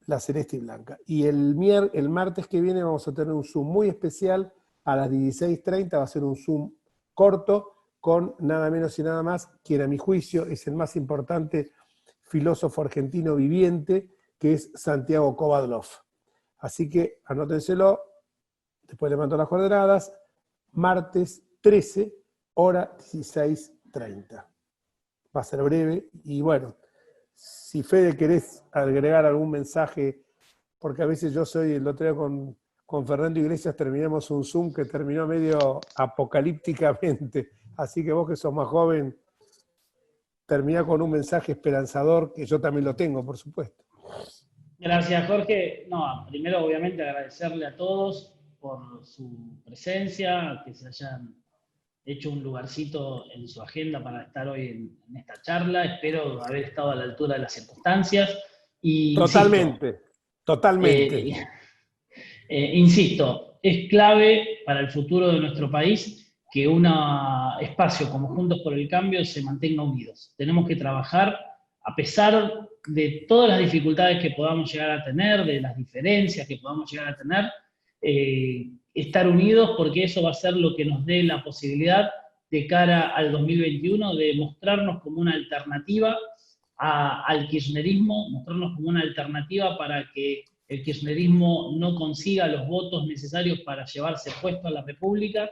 la celeste y blanca. Y el martes que viene vamos a tener un Zoom muy especial a las 16:30, va a ser un Zoom corto con nada menos y nada más, quien a mi juicio es el más importante filósofo argentino viviente, que es Santiago Kovadlov. Así que anótenselo, después le mando las coordenadas, martes 13, hora 16:30. Va a ser breve y bueno, si Fede querés agregar algún mensaje, porque a veces yo el otro día con Fernando Iglesias terminamos un Zoom que terminó medio apocalípticamente, así que vos que sos más joven, termina con un mensaje esperanzador, que yo también lo tengo, por supuesto. Gracias, Jorge. No, primero obviamente agradecerle a todos por su presencia, que se hayan hecho un lugarcito en su agenda para estar hoy en esta charla. Espero haber estado a la altura de las circunstancias. Y, totalmente, totalmente. Insisto, es clave para el futuro de nuestro país que un espacio como Juntos por el Cambio se mantenga unidos. Tenemos que trabajar a pesar de todas las dificultades que podamos llegar a tener, de las diferencias que podamos llegar a tener, estar unidos, porque eso va a ser lo que nos dé la posibilidad de cara al 2021 de mostrarnos como una alternativa al kirchnerismo, mostrarnos como una alternativa para que el kirchnerismo no consiga los votos necesarios para llevarse puesto a la República.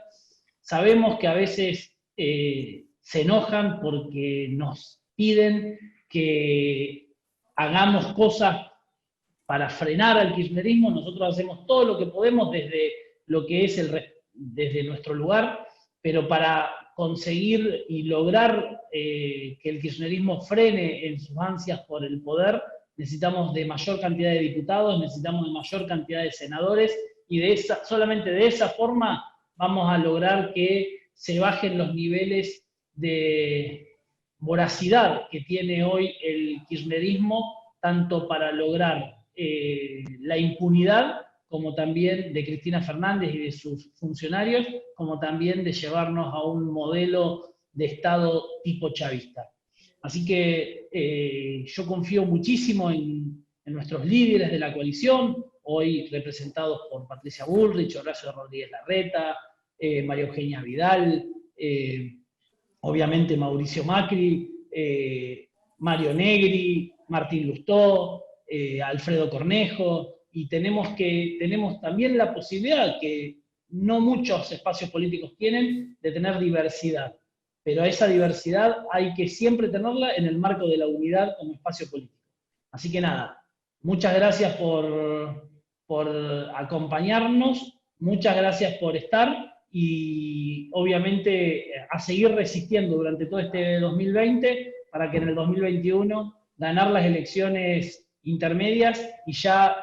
Sabemos que a veces se enojan porque nos piden que hagamos cosas para frenar al kirchnerismo. Nosotros hacemos todo lo que podemos desde lo que es desde nuestro lugar, pero para conseguir y lograr que el kirchnerismo frene en sus ansias por el poder, necesitamos de mayor cantidad de diputados, necesitamos de mayor cantidad de senadores, y solamente de esa forma vamos a lograr que se bajen los niveles de voracidad que tiene hoy el kirchnerismo, tanto para lograr la impunidad, como también de Cristina Fernández y de sus funcionarios, como también de llevarnos a un modelo de Estado tipo chavista. Así que yo confío muchísimo en nuestros líderes de la coalición, hoy representados por Patricia Bullrich, Horacio Rodríguez Larreta, María Eugenia Vidal, obviamente Mauricio Macri, Mario Negri, Martín Lustó, Alfredo Cornejo, y tenemos también la posibilidad, que no muchos espacios políticos tienen, de tener diversidad. Pero esa diversidad hay que siempre tenerla en el marco de la unidad como espacio político. Así que nada, muchas gracias por acompañarnos, muchas gracias por estar, y obviamente a seguir resistiendo durante todo este 2020 para que en el 2021 ganar las elecciones intermedias y ya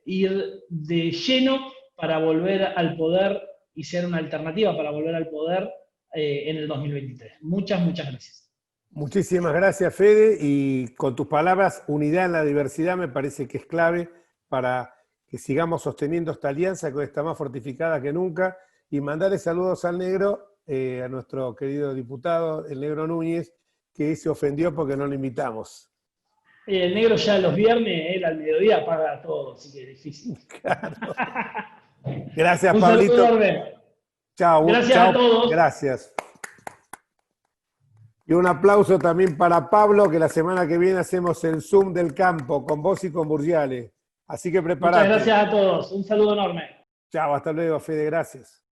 ir de lleno para volver al poder y ser una alternativa para volver al poder en el 2023. Muchas gracias. Muchísimas gracias, Fede, y con tus palabras, unidad en la diversidad me parece que es clave para que sigamos sosteniendo esta alianza que hoy está más fortificada que nunca, y mandarle saludos al negro, a nuestro querido diputado, el negro Núñez, que se ofendió porque no lo invitamos. El negro ya los viernes, él al mediodía paga todo, así que es difícil. Claro. Gracias, Un Pablito. saludo enorme. Chao. Gracias chao. a todos. Gracias. Y un aplauso también para Pablo, que la semana que viene hacemos el Zoom del campo con vos y con Burgiale. Así que preparate. Muchas gracias a todos. Un saludo enorme. Chao, hasta luego, Fede, gracias.